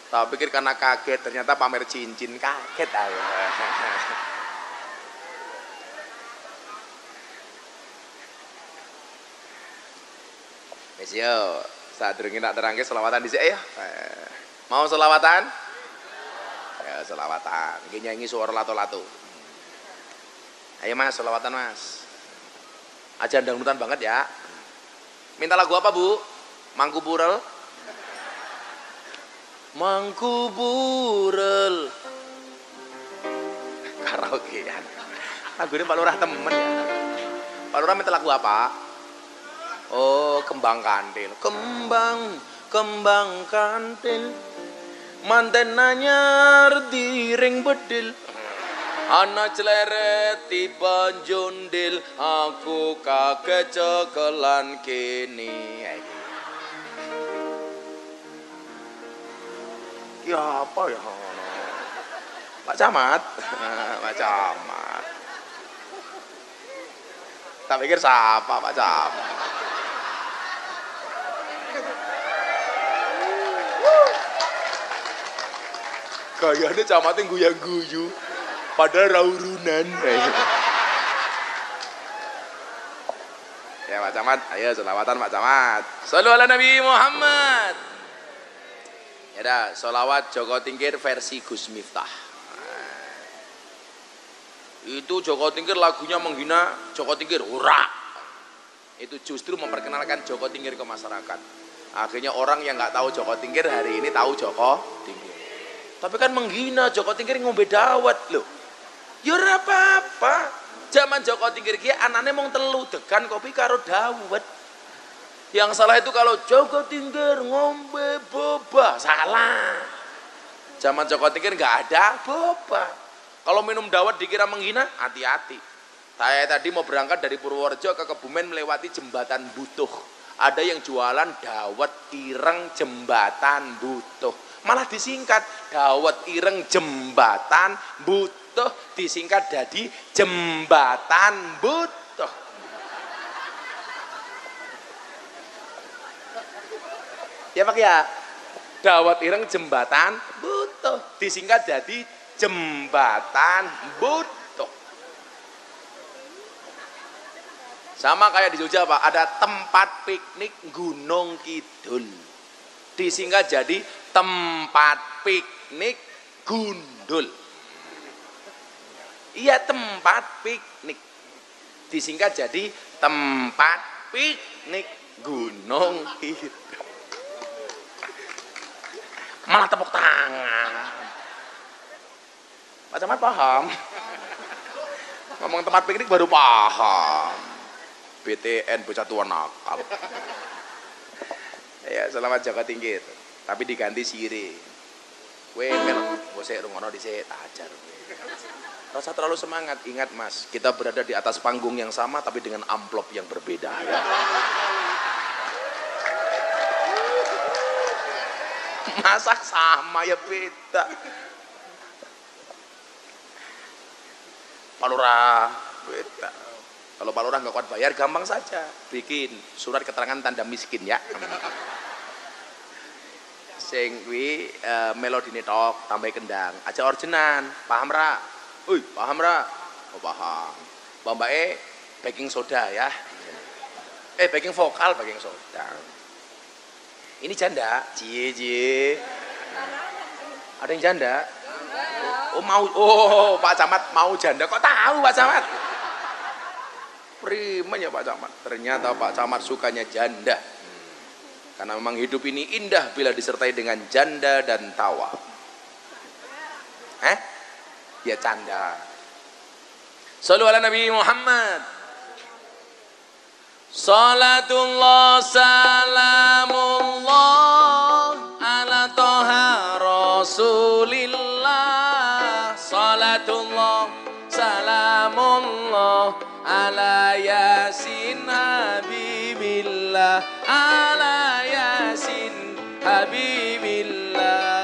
Tak pikir karena kaget, ternyata pamer cincin, kaget aku. Wis yo, sadurunge tak terangke selawatan dhisik ya. Mau selawatan? Ya selawatan. Iki nyanyi suara lato-lato. Ayo Mas, selawatan Mas. Aja dangdutan banget ya. Minta lagu apa Bu? Mangku Burel? Mangku Burel. Karaokean. Lagu ini Pak Lurah temen ya. Pak Lurah minta lagu apa? Oh, Kembang Kantil. Kembang kantil. Manten nanyar di ring bedil. Anak celeret tiba jondil, aku kaget cekelan kini. Ya apa ya? Pak Camat. Pak Camat. Tak pikir siapa Pak Camat. Gayanya camatnya guyang-guyu. Padahal raurunan. Ya Pak Camat, ayo selawatan Pak Camat. Shallu ala Nabi Muhammad. Ya dah, sholawat Joko Tingkir versi Gus Miftah. Nah, itu Joko Tingkir lagunya menghina Joko Tingkir, ora. Itu justru memperkenalkan Joko Tingkir ke masyarakat. Akhirnya orang yang nggak tahu Joko Tingkir hari ini tahu Joko Tingkir. Tapi kan menghina Joko Tingkir ngombe dawet loh. Ya ora apa-apa. Zaman Joko Tingkir ki anane mung telu degan kopi karo dawet. Yang salah itu kalau Joko Tingkir ngombe boba, salah. Zaman Joko Tingkir nggak ada boba. Kalau minum dawet dikira menghina, hati-hati. Saya tadi mau berangkat dari Purworejo ke Kebumen melewati jembatan Butuh. Ada yang jualan dawet ireng jembatan Butuh. Malah disingkat dawet ireng jembatan Butuh, disingkat jadi jembatan Butuh. Ya Pak ya, dawet ireng jembatan Butuh, disingkat jadi jembatan Butuh. Sama kayak di Jogja Pak, ada tempat piknik Gunung Kidul, disingkat jadi tempat piknik Gundul. Iya, tempat piknik disingkat jadi tempat piknik Gunung Kidul. Malah tepuk tangan. Pak Camat paham? Ngomong tempat piknik baru paham. BTN bocah tua nakal. Ya, selamat Joko Tingkir. Tapi diganti sire. Kowe mel bosek rungono dhisik tak ajar. Rasa terlalu semangat, ingat Mas, kita berada di atas panggung yang sama tapi dengan amplop yang berbeda ya. Masak sama ya beda. Pak Lurah beda. Kalau Pak Lurah nggak kuat bayar gampang saja, bikin surat keterangan tanda miskin ya. Sing kuwi melodine tok tambah kendang, aja orjenan, paham ra? Uy, paham ra? Oh paham. Mbak baking soda ya. Baking vokal, baking soda. Ini janda, cie. Ada yang janda? Oh mau, Pak Camat mau janda, kok tahu Pak Camat? Primen ya Pak Camat. Ternyata Pak Camat sukanya janda. Karena memang hidup ini indah bila disertai dengan janda dan tawa. Ya canda. Shallu ala Nabi Muhammad. Salatullah salamullah ala toha rasulillah. Salatullah salamullah ala yasin habibillah. Ala yasin habibillah.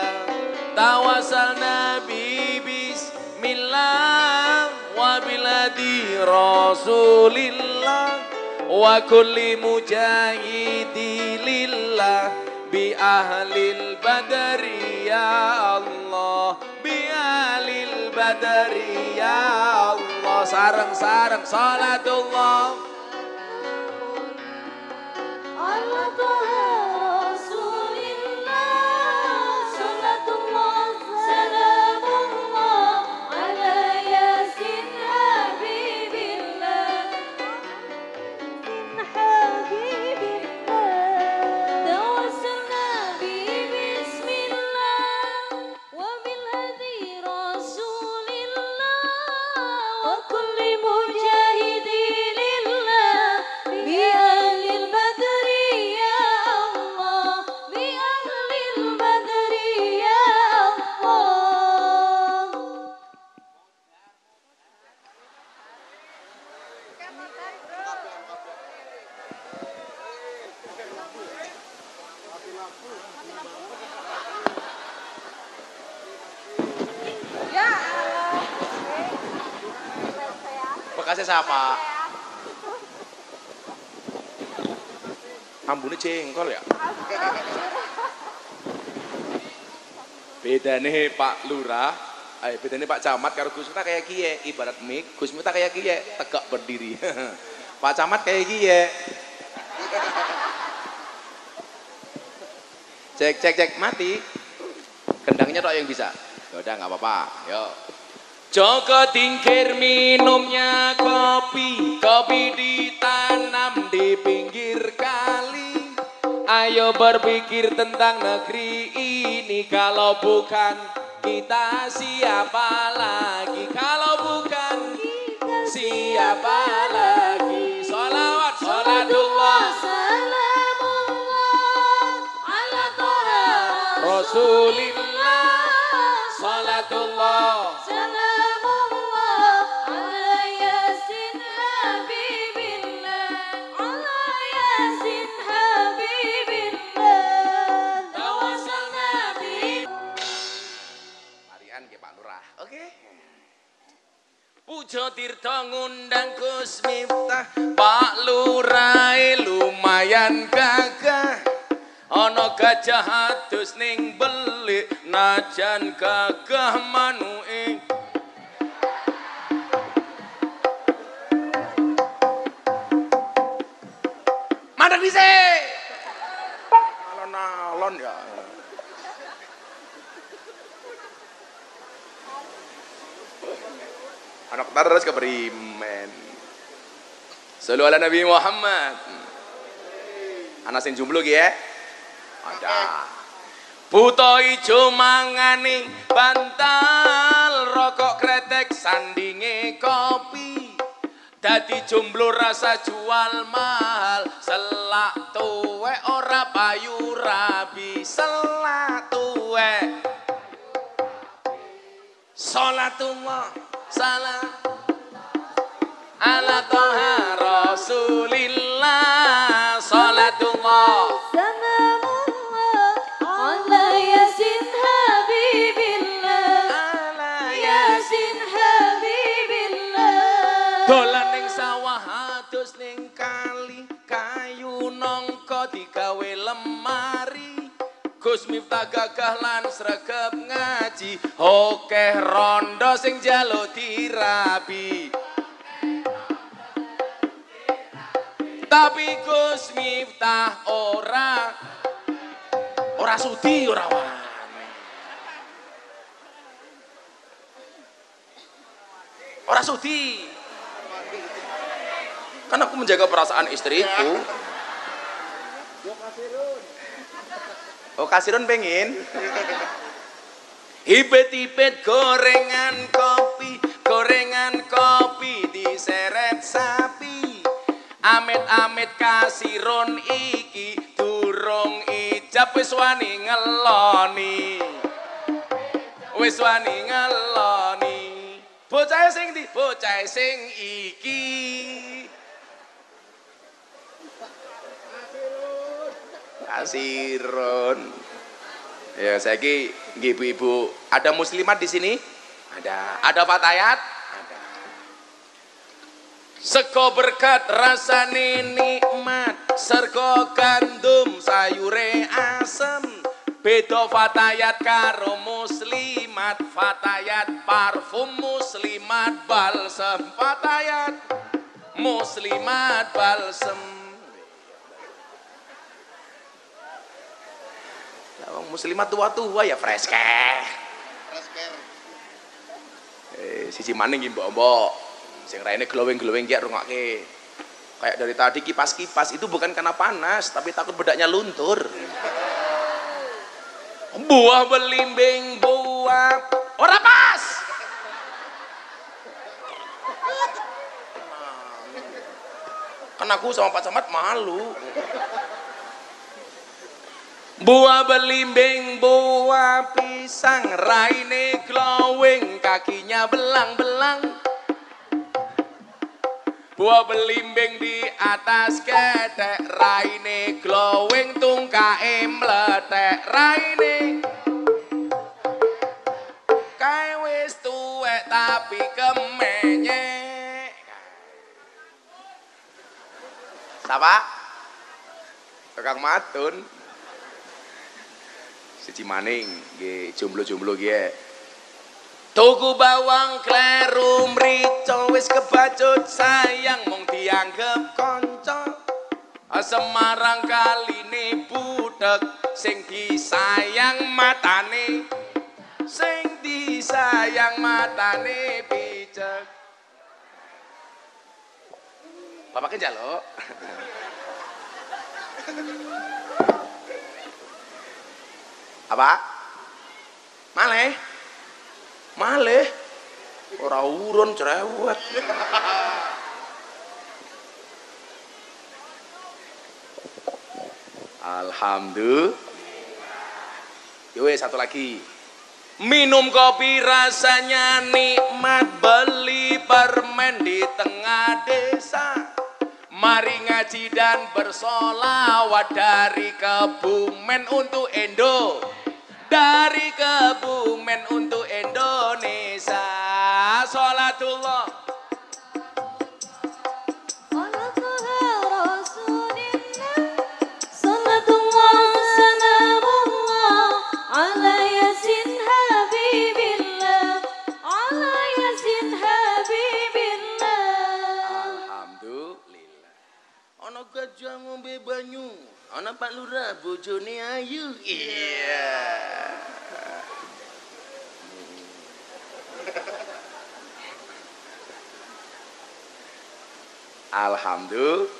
Tawassalna bi bismillah wa biladi rasulillah. Wa kulli mujahidi lillah bi ahlil badri ya Allah, bi ahlil badri ya Allah. Sareng-sareng salatullah ala toha rasulillah. Salatullah salamullah ala yasin habibillah. Ya Allah. Bekasnya siapa? Ambune jengkol ya. Bedane Pak Lurah, bedane Pak Camat karo Gus Miftah kayak kiye, ibarat mik, Gus Miftah kayak kiye, tegak berdiri. Pak Camat kayak kiye. Cek, mati. Kendangnya tok yang bisa. Ya udah nggak apa-apa. Yo. Joko tingkir minumnya kopi, kopi ditanam di pinggir kali. Ayo berpikir tentang negeri ini, kalau bukan kita siapa lagi? Kalau bukan siapa lagi? Sholawat, sholatullah, Ala Toha Rasulillah, sholatullah. Salamullah ala Yasin Habibillah, ala Yasin Habibillah, tawassul Nabi. Marian ke Pak Lurah, oke? Pujo Tirta ngundang Gus Miftah, Pak Lurah lumayan gagah. Ana gajah adus ning belik, najan gagah manuke. Mandek dhisik. Alon-alon ya. Anak terus keberimen. Sallu ala Nabi Muhammad. Anak sing jomblo ki ya. Ada. Buto ijo mangani bantal, rokok kretek sandinge kopi. Dadi jomblo rasa jual mahal, selak tuwek ora payu rabi, selak tuwek. Sholatullah, salam ala Toha Rasulillah, sholatullah. Salamullah ala Yasin Habibillah, Ala Yasin Habibillah. dolan ning sawah adus ning kali, kayu nangka digawe lemari. Gus Miftah gagah lan sregep ngaji, okeh rondo sing njaluk dirabi. Tapi Gus Miftah ora sudi, ora wani. Ora sudi. Kan aku menjaga perasaan istriku. Oh, kasirun pengen. Hibet-hibet gorengan kopi diseret sapi. Amit-amit kasirun iki durung ijab wis wani ngeloni. Wis wani ngeloni. Bocah sing ndi? Bocah sing iki. Kasirun. Ya, saiki nggih ibu-ibu, ada muslimat di sini? Ada. Ada fatayat? Ada. Sego berkat rasane nikmat, sergo gandum sayure asem. Beda fatayat karo muslimat, fatayat parfum, muslimat balsem, fatayat muslimat balsem. Muslimat tua-tua ya fresh care. Siji maning iki mbok-mbok. Sing raine glowing-glowing ki rungokke. Kayak dari tadi kipas-kipas itu bukan karena panas, tapi takut bedaknya luntur. Buah belimbing buah ora pas. Kan aku sama Pak Camat malu. Buah belimbing, buah pisang, raine glowing, kakinya belang-belang. Buah belimbing di atas ketek, raine glowing tungkae mletek, raine kae wis tuwek tapi kemenyek. Sapa? Kakang Matun. Siji maning nggih jomblo-jomblo nggih. Tuku bawang kleru mrica wis kebacut sayang mung dianggep kanca. Semarang kaline butek sing disayang matane. Sing disayang matane picek. Bapake njaluk. Apa? Malih? Malih? Ora urun cerewet. Alhamdulillah. Yo satu lagi. Minum kopi rasanya nikmat, beli permen di tengah desa. Mari ngaji dan bersolawat dari Kebumen untuk Indo. Dari Kebumen untuk Indonesia. Sholatullah. Ana gajah ngombe banyu, ana Pak Lurah bojone ayu. Iya. Alhamdulillah.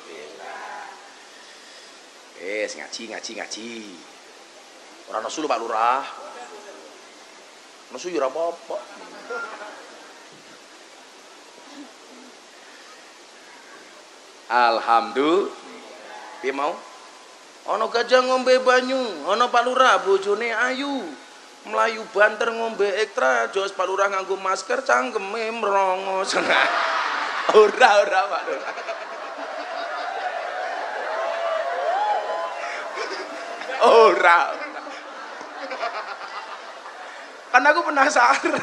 Ngaji. Ora nesu lho Pak Lurah. Nesu yo ora apa-apa. Alhamdulillah. Piye mau? Ana gajah ngombe banyu, ana Pak Lurah bojone ayu. Melayu banter ngombe ekstra, jos Pak Lurah nganggo masker cangkeme mrongos. Ora Pak Lurah. Ora. Kan aku penasaran.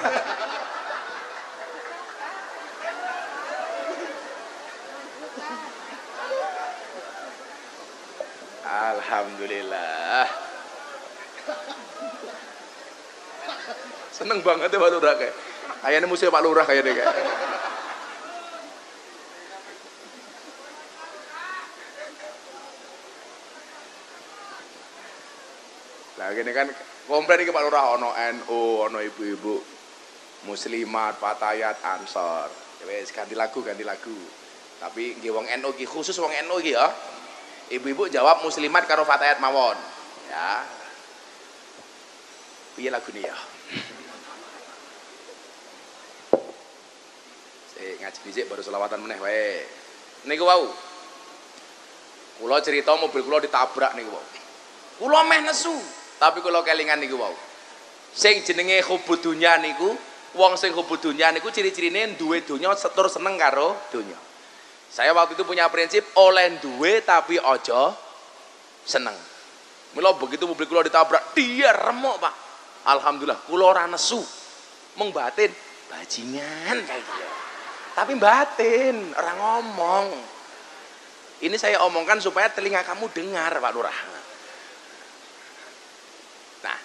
Alhamdulillah. Seneng banget ya Pak Lurah kayak. Kayaknya musuh Pak Lurah kayaknya kayak. Lah gini kan komplain iki Pak Lurah ono NU, ono ibu-ibu muslimat, fatayat, ansor. Wis ganti lagu. Tapi nggih wong NU iki khusus wong NU iki ya. Ibu-ibu jawab muslimat karo fatayat mawon. Ya. Piye lagune ya? Ngaji dhisik baru selawatan meneh wae. Niku wau. Kula cerita mobil kula ditabrak niku wau. Kula meh nesu, tapi kula kelingan niku wau. Sing jenenge hubud dunya niku, wong sing hubud dunya niku ciri-cirine duwe donya setur seneng karo donya. Saya waktu itu punya prinsip oleh duwe tapi ojo seneng. Mula begitu mobil kula ditabrak, dia remuk Pak. Alhamdulillah kula ora nesu. Mung batin bajingan kayak gitu. Tapi batin, ora ngomong. Ini saya omongkan supaya telinga kamu dengar Pak Lurah. Nah,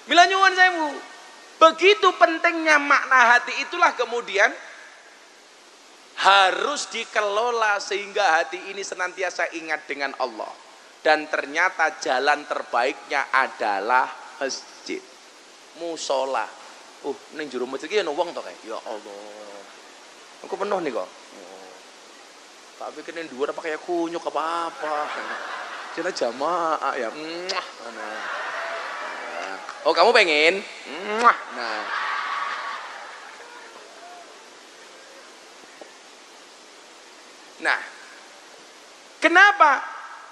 mila nyuwun sewu. Begitu pentingnya makna hati itulah kemudian harus dikelola sehingga hati ini senantiasa ingat dengan Allah. Dan ternyata jalan terbaiknya adalah masjid, musola. Ning jero masjid iki ana wong to kae. Ya Allah. Aku penuh nih kok. Tapi kene dhuwur apa kayak kunyuk apa-apa. Cina jamaah ya. Oh, kamu pengen? Nah. Nah, kenapa?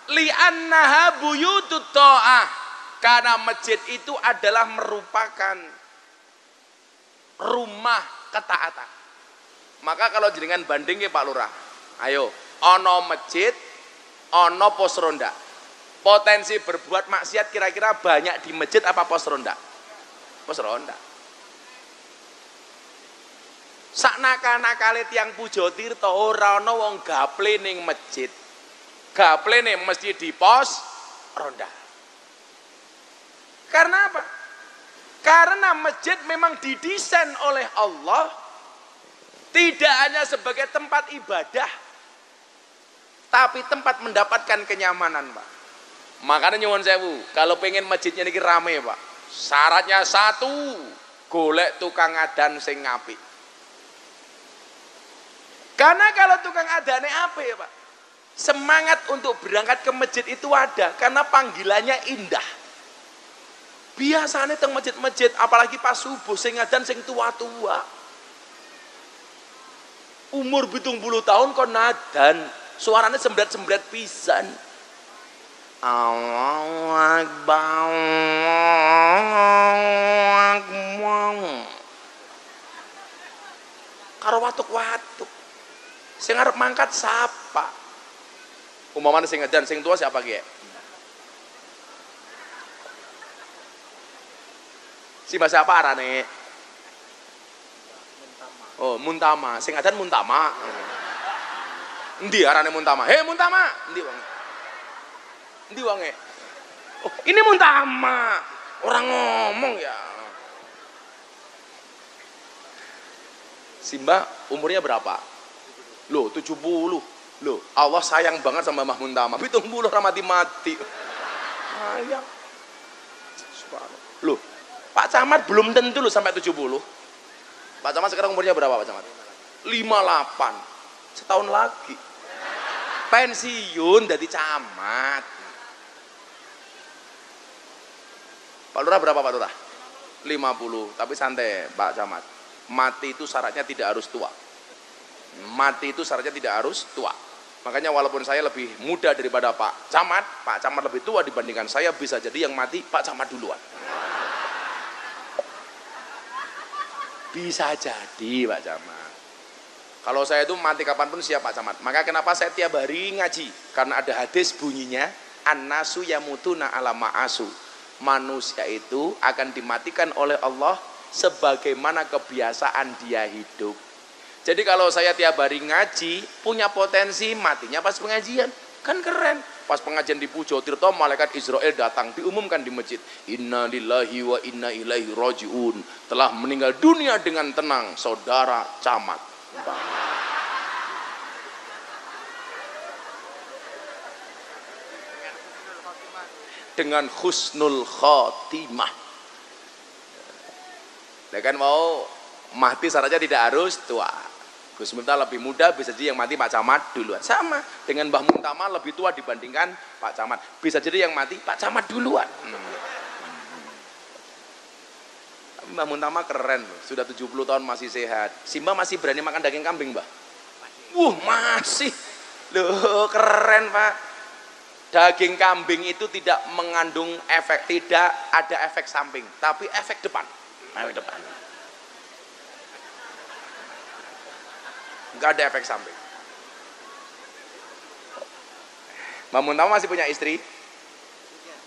Li'annaha buyutut ta'ah. Karena masjid itu adalah merupakan rumah ketaatan. Maka kalau jenengan banding ya Pak Lurah, Ayo, ono masjid, ono pos ronda. Potensi berbuat maksiat kira-kira banyak di masjid apa pos ronda? Pos ronda. Saknaka-nakale tiyang Puja Tirta ora ana wong gaple ning masjid. Gaple ning mesti di pos ronda. Karena apa? Karena masjid memang didesain oleh Allah tidak hanya sebagai tempat ibadah, tapi tempat mendapatkan kenyamanan, Pak. Makanya nyuwun sewu, kalau pengen masjidnya niki rame, Pak. Syaratnya satu, golek tukang adan sing apik. Karena kalau tukang adane apik, Pak, semangat untuk berangkat ke masjid itu ada karena panggilannya indah. Biasanya teng masjid-masjid apalagi pas subuh sing adan sing tua-tua. Umur 70 tahun kon nadan, suaranya sembrat-sembrat pisan. Allahu Akbar. Karo watuk-watuk. Sing arep mangkat sapa? Umpamane sing adan sing tua siapa ki? Si bahasa apa arane? Oh, Muntama. Sing adan Muntama. Endi arane Muntama? Hei Muntama, endi wong? Endi wonge? Oh, ini Muntama. Orang ngomong ya. Simba umurnya berapa? Loh, 70. Loh, Allah sayang banget sama Mbah Muntama. 70 ora mati-mati. Sayang. Loh, Pak Camat belum tentu loh sampai 70. Pak Camat sekarang umurnya berapa Pak Camat? 58. Setahun lagi. Pensiun dari camat. Pak Lurah berapa Pak Lurah? 50. Tapi santai Pak Camat. Mati itu syaratnya tidak harus tua. Mati itu syaratnya tidak harus tua. Makanya walaupun saya lebih muda daripada Pak Camat lebih tua dibandingkan saya, bisa jadi yang mati Pak Camat duluan. Bisa jadi Pak Camat. Kalau saya itu mati kapanpun siap Pak Camat. Maka kenapa saya tiap hari ngaji? Karena ada hadis bunyinya, an-nasu yamutuna ala ma'asu. Manusia itu akan dimatikan oleh Allah sebagaimana kebiasaan dia hidup. Jadi kalau saya tiap hari ngaji, punya potensi matinya pas pengajian. Kan keren. Pas pengajian di Puja Tirta, malaikat Israel datang, diumumkan di masjid. Inna lillahi wa inna ilaihi raji'un. Telah meninggal dunia dengan tenang, saudara camat. Dengan husnul khotimah. Ya kan mau mati syaratnya tidak harus tua. Gus Miftah lebih muda, bisa jadi yang mati Pak Camat duluan. Sama dengan Mbah Muntama lebih tua dibandingkan Pak Camat. Bisa jadi yang mati Pak Camat duluan. Mbah Muntama keren loh, sudah 70 tahun masih sehat. Simba masih berani makan daging kambing, Mbah? Masih. Loh, keren, Pak. Daging kambing itu tidak mengandung efek, tidak ada efek samping, tapi efek depan. Efek depan. Enggak ada efek samping. Mbah Muntama masih punya istri?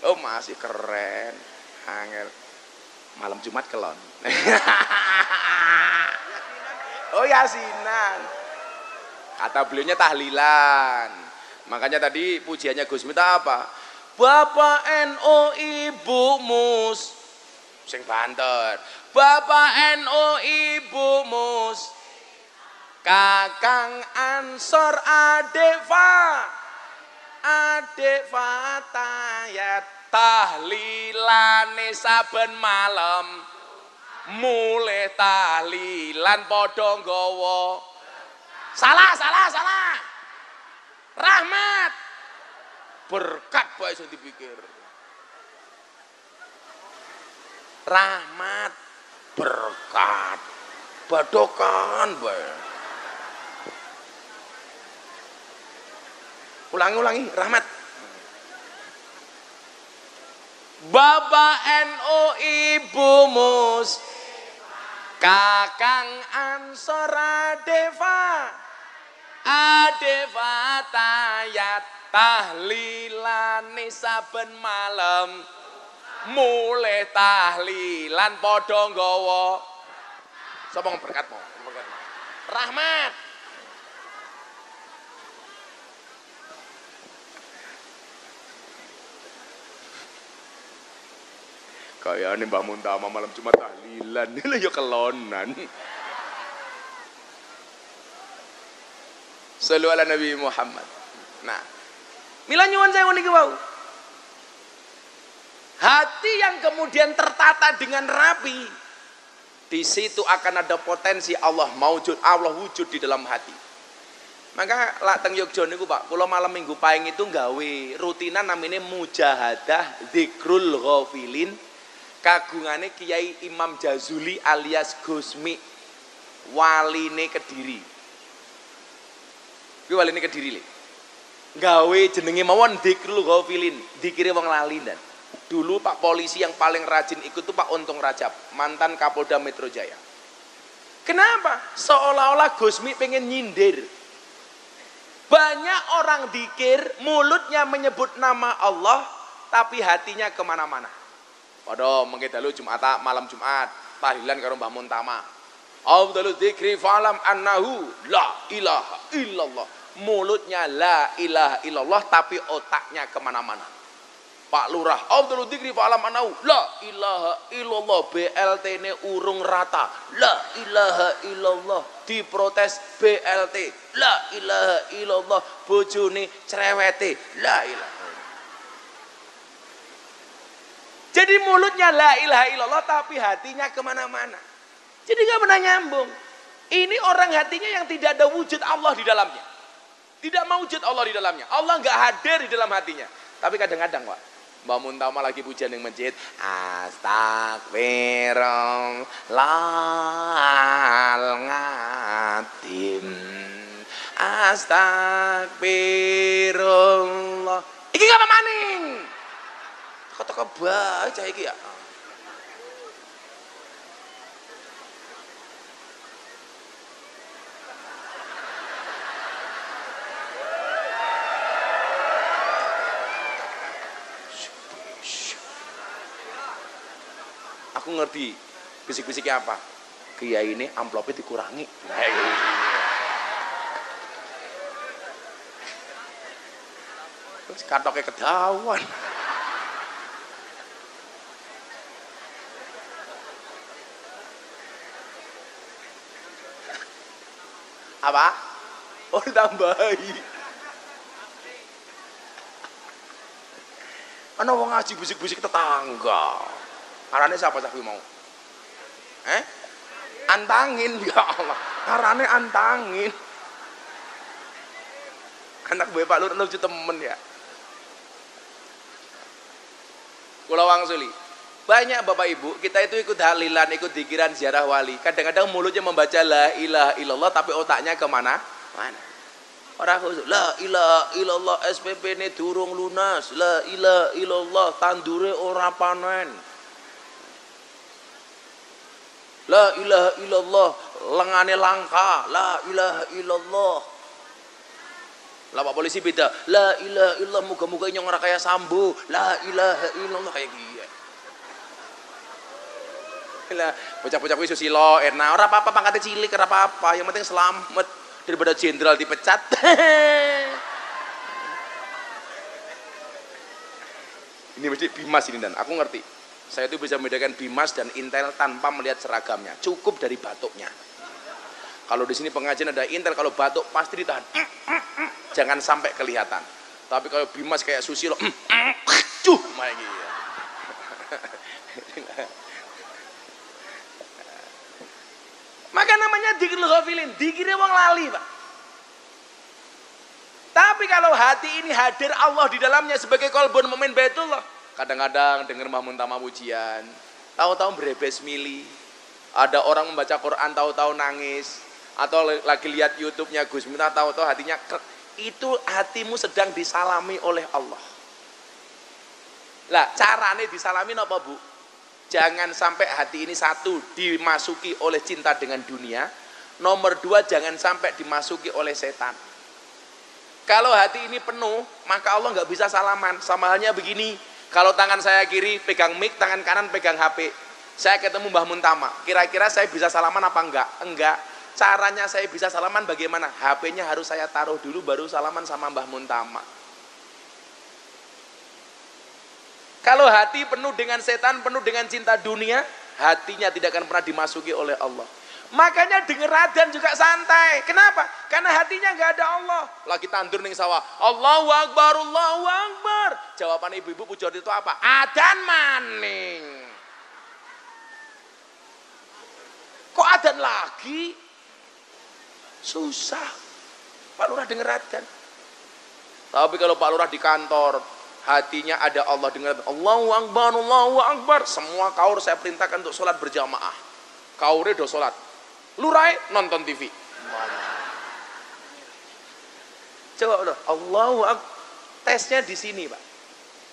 Oh, masih keren. Angel. Malam Jumat kelon. Oh, yasinan. Kata beliaunya tahlilan. Makanya tadi pujiannya Gus Miftah apa? Bapak NU Ibu Mus. Sing Banten. Bapak NU Ibu Mus. Kakang Ansor Adek Fatayat tahlilane saben malam mulai tahlilan padha nggawa salah rahmat berkat bae iso dipikir rahmat berkat badokan bae. Ulangi, rahmat. Bapak NU Ibu Mus, Kakang Ansor Adek badhe fatayat tahlilane saben malam mulai tahlilan padha nggawa sapa berkat mau rahmat kayane Mbah Muntama malam Jumat tahlilan lho ya kelonan. Shallu ala Nabi Muhammad. Nah, mila nyuwun sewu niki wau. Hati yang kemudian tertata dengan rapi, di situ akan ada potensi Allah wujud di dalam hati. Maka lak teng Yogya niku Pak, kula malam Minggu Pahing itu gawe rutinan namanya mujahadah dzikrul ghafilin kagungane Kiai Imam Jazuli alias Gusmi waline Kediri. Kuwi waline Kediri le. Gawe jenenge mawon dzikrul ghafilin, dikire wong lali dan. Dulu Pak polisi yang paling rajin ikut tuh Pak Untung Rajab, mantan Kapolda Metro Jaya. Kenapa? Seolah-olah Gusmi pengen nyindir. Banyak orang dikir, mulutnya menyebut nama Allah, tapi hatinya kemana-mana. Padahal mengke dalu Jumat malam Jumat, tahlilan karo Mbah Muntama. Afdhalul dzikri fa'lam annahu la ilaha illallah. Mulutnya la ilaha illallah, tapi otaknya kemana-mana. Pak Lurah, afdhalul dzikri fa'lam annahu la ilaha illallah, BLT-ne urung rata. La ilaha illallah, diprotes BLT. La ilaha illallah, bojone cerewete. La ilaha. Jadi mulutnya la ilaha illallah, tapi hatinya kemana-mana. Jadi nggak pernah nyambung. Ini orang hatinya yang tidak ada wujud Allah di dalamnya. Tidak mau wujud Allah di dalamnya. Allah nggak hadir di dalam hatinya. Tapi kadang-kadang Pak, Mbak Muntama lagi pujian yang masjid, astagfirullahaladzim, astagfirullah. Iki apa maning? Kata-kata baca iki ya. Aku ngerti bisik-bisiknya apa. Kiai ini amplopnya dikurangi. Terus katoknya kedawan. Apa? Oh ditambahi. Ana wong ngaji bisik-bisik tetangga. Arane siapa sapi mau? Antangin ya Allah. Arane antangin. Anak gue Pak Lur lucu temen ya. Kula wangsuli. Banyak Bapak Ibu, kita itu ikut halilan, ikut dikiran ziarah wali. Kadang-kadang mulutnya membaca la ilaha illallah, tapi otaknya kemana? Mana? Orang khusus. La ilaha illallah, SPP ini durung lunas. La ilaha illallah, tandure ora panen. La ilaha illallah, lengane langka. La ilaha illallah. Lah Pak polisi beda. La ilaha illallah, muga-muga nyong ora kaya Sambo. La ilaha illallah kayak gini. Lah bocah-bocah kuwi susilo, enak. Ora apa-apa pangkatnya cilik, ora apa-apa. Yang penting selamat daripada jenderal dipecat. Ini mesti Bimas ini dan aku ngerti. Saya itu bisa membedakan Bimas dan Intel tanpa melihat seragamnya. Cukup dari batuknya. Kalau di sini pengajian ada Intel, kalau batuk pasti ditahan. Jangan sampai kelihatan. Tapi kalau Bimas kayak Susilo, kayak gitu. Maka namanya dzikrul ghafilin, dikira wong lali, Pak. Tapi kalau hati ini hadir Allah di dalamnya sebagai qalbun mu'min baitullah. Kadang-kadang dengar Mbah Muntama pujian, tahu-tahu berebes mili. Ada orang membaca Quran tahu-tahu nangis, atau lagi lihat YouTube-nya Gus Miftah tahu-tahu hatinya krek. Itu hatimu sedang disalami oleh Allah. Lah, carane disalami apa, Bu? Jangan sampai hati ini satu dimasuki oleh cinta dengan dunia. Nomor dua, jangan sampai dimasuki oleh setan. Kalau hati ini penuh, maka Allah nggak bisa salaman. Sama halnya begini, kalau tangan saya kiri pegang mic, tangan kanan pegang HP. Saya ketemu Mbah Muntama, kira-kira saya bisa salaman apa enggak? Enggak. Caranya saya bisa salaman bagaimana? HP-nya harus saya taruh dulu baru salaman sama Mbah Muntama. Kalau hati penuh dengan setan, penuh dengan cinta dunia, hatinya tidak akan pernah dimasuki oleh Allah. Makanya denger adzan juga santai. Kenapa? Karena hatinya nggak ada Allah. Lagi tandur ning sawah, Allahu Akbar, Allahu Akbar. Jawaban ibu-ibu Pujot itu apa? Adzan maning. Kok adzan lagi? Susah. Pak Lurah denger adzan. Tapi kalau Pak Lurah di kantor, hatinya ada Allah, dengar Allahu Akbar, Allahu Akbar. Semua kaur saya perintahkan untuk sholat berjamaah. Kaure do sholat. Lurai nonton TV. Coba udah Allahu Akbar. Tesnya di sini, Pak.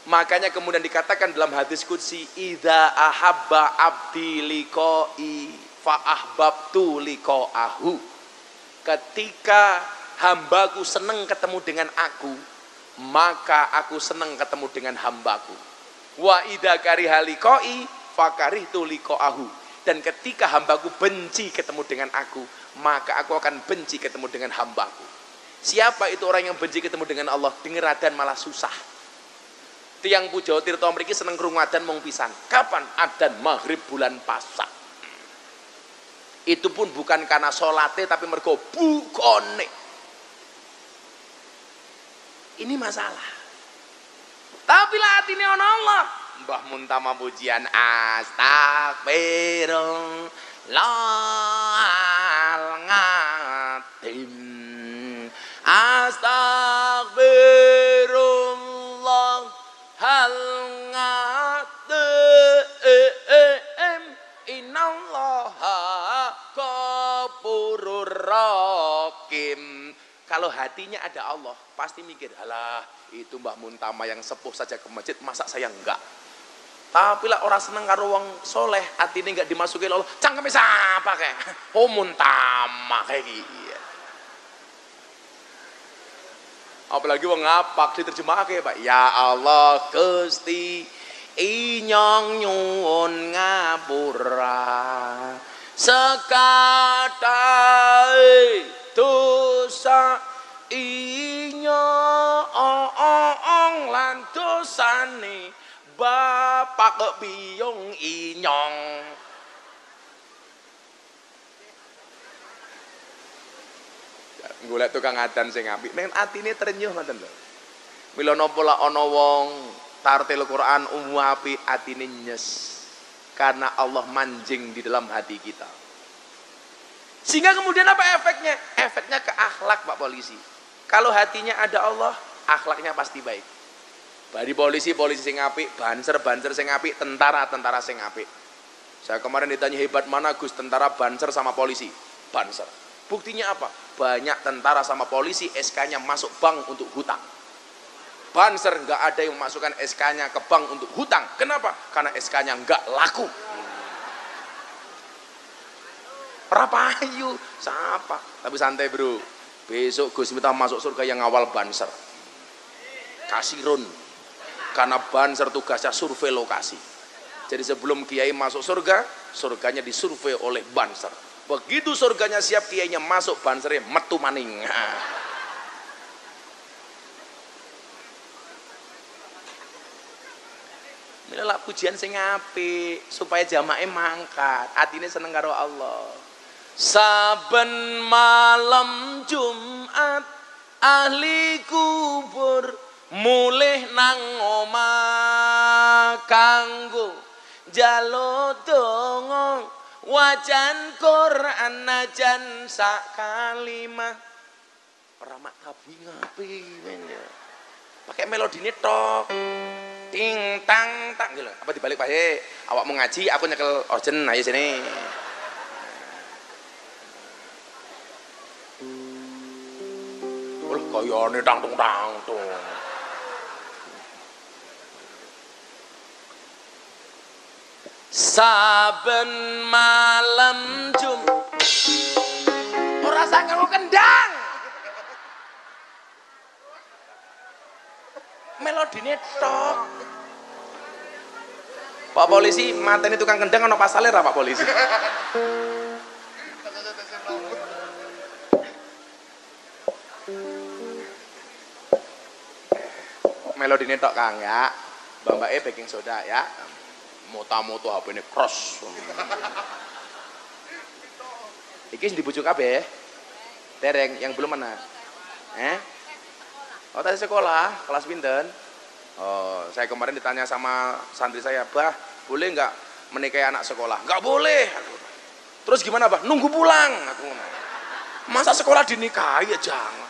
Makanya kemudian dikatakan dalam hadis qudsi, idza ahabba abdi liqai fa ahbabtu liqa'ahu. Ketika hambaku senang ketemu dengan aku, maka aku senang ketemu dengan hambaku. Wa idza kariha liqai fa karihtu liqa'ahu. Dan ketika hambaku benci ketemu dengan aku, maka aku akan benci ketemu dengan hambaku. Siapa itu orang yang benci ketemu dengan Allah? Dengar adzan malah susah. Tiang Pujawa Tirta mriki seneng krungu adzan mung pisan. Kapan? Adzan maghrib bulan Pasak. Itu pun bukan karena salate tapi mergo bukone. Ini masalah. Tapi lah atine ana Allah. Mbah Muntama pujian astagfirullahaladzim, astagfirullahaladzim, innallaha ghafurur rahim. Kalau hatinya ada Allah, pasti mikir, alah itu Mbah Muntama yang sepuh saja ke masjid, masa saya enggak? Tapi lah orang seneng karo wong soleh, atine enggak dimasuki Allah, cangkeme sapa kayak? Oh Muntama kayak gitu. Apalagi wong ngapak diterjemahake, Pak. Ya Allah Gusti, inyong nyuwun ngapura sekatahe dosa inyong lan dosane bapak biyong inyong. Golek tukang adzan sing apik ning atine trenyuh ngoten lho. Mila napa lak ana wong tartil Quran apik atine nyes karena Allah manjing di dalam hati kita. Sehingga kemudian apa efeknya? Efeknya ke akhlak, Pak Polisi. Kalau hatinya ada Allah, akhlaknya pasti baik. Bari polisi sing apik, banser sing apik, tentara sing apik. Saya kemarin ditanya hebat mana Gus tentara banser sama polisi? Banser. Buktinya apa? Banyak tentara sama polisi SK-nya masuk bank untuk hutang. Banser nggak ada yang memasukkan SK-nya ke bank untuk hutang. Kenapa? Karena SK-nya nggak laku. Rapayu, siapa? Tapi santai bro. Besok Gus minta masuk surga yang awal banser. Kasirun. Karena banser tugasnya survei lokasi. Jadi sebelum kiai masuk surga, surganya disurvei oleh banser. Begitu surganya siap, kiainya masuk, bansernya metu maning. Mila pujian sing apik supaya jamaah mangkat, atine seneng karo Allah. Saben malam Jumat ahli kubur mulih nang omah kanggo njaluk donga wajan Quran najan sak kalimah. Ora mak tabuhi ngapi men ya. Pakai melodine tok. Ting tang tang gitu. Apa dibalik Pak? Awak mau ngaji, aku nyekel orjen ayo sini. Kayane tang tung tang tung. Saben malam Jumat ora sang karo kendang. melodine tok. Pak polisi, mateni tukang kendang ana pasale ra Pak polisi? Melodine tok Kang ya. Mbak-mbake baking soda ya. Moto-moto HP-ne cross. Iki sing dibujuk kabeh. Dereng yang belum mana? Oh tadi sekolah, kelas pinten? Oh, saya kemarin ditanya sama santri saya, "Bah, boleh nggak menikahi anak sekolah?" "Nggak boleh." "Terus gimana, Bah?" "Nunggu pulang." Aku, "Masa sekolah dinikahi ya jangan."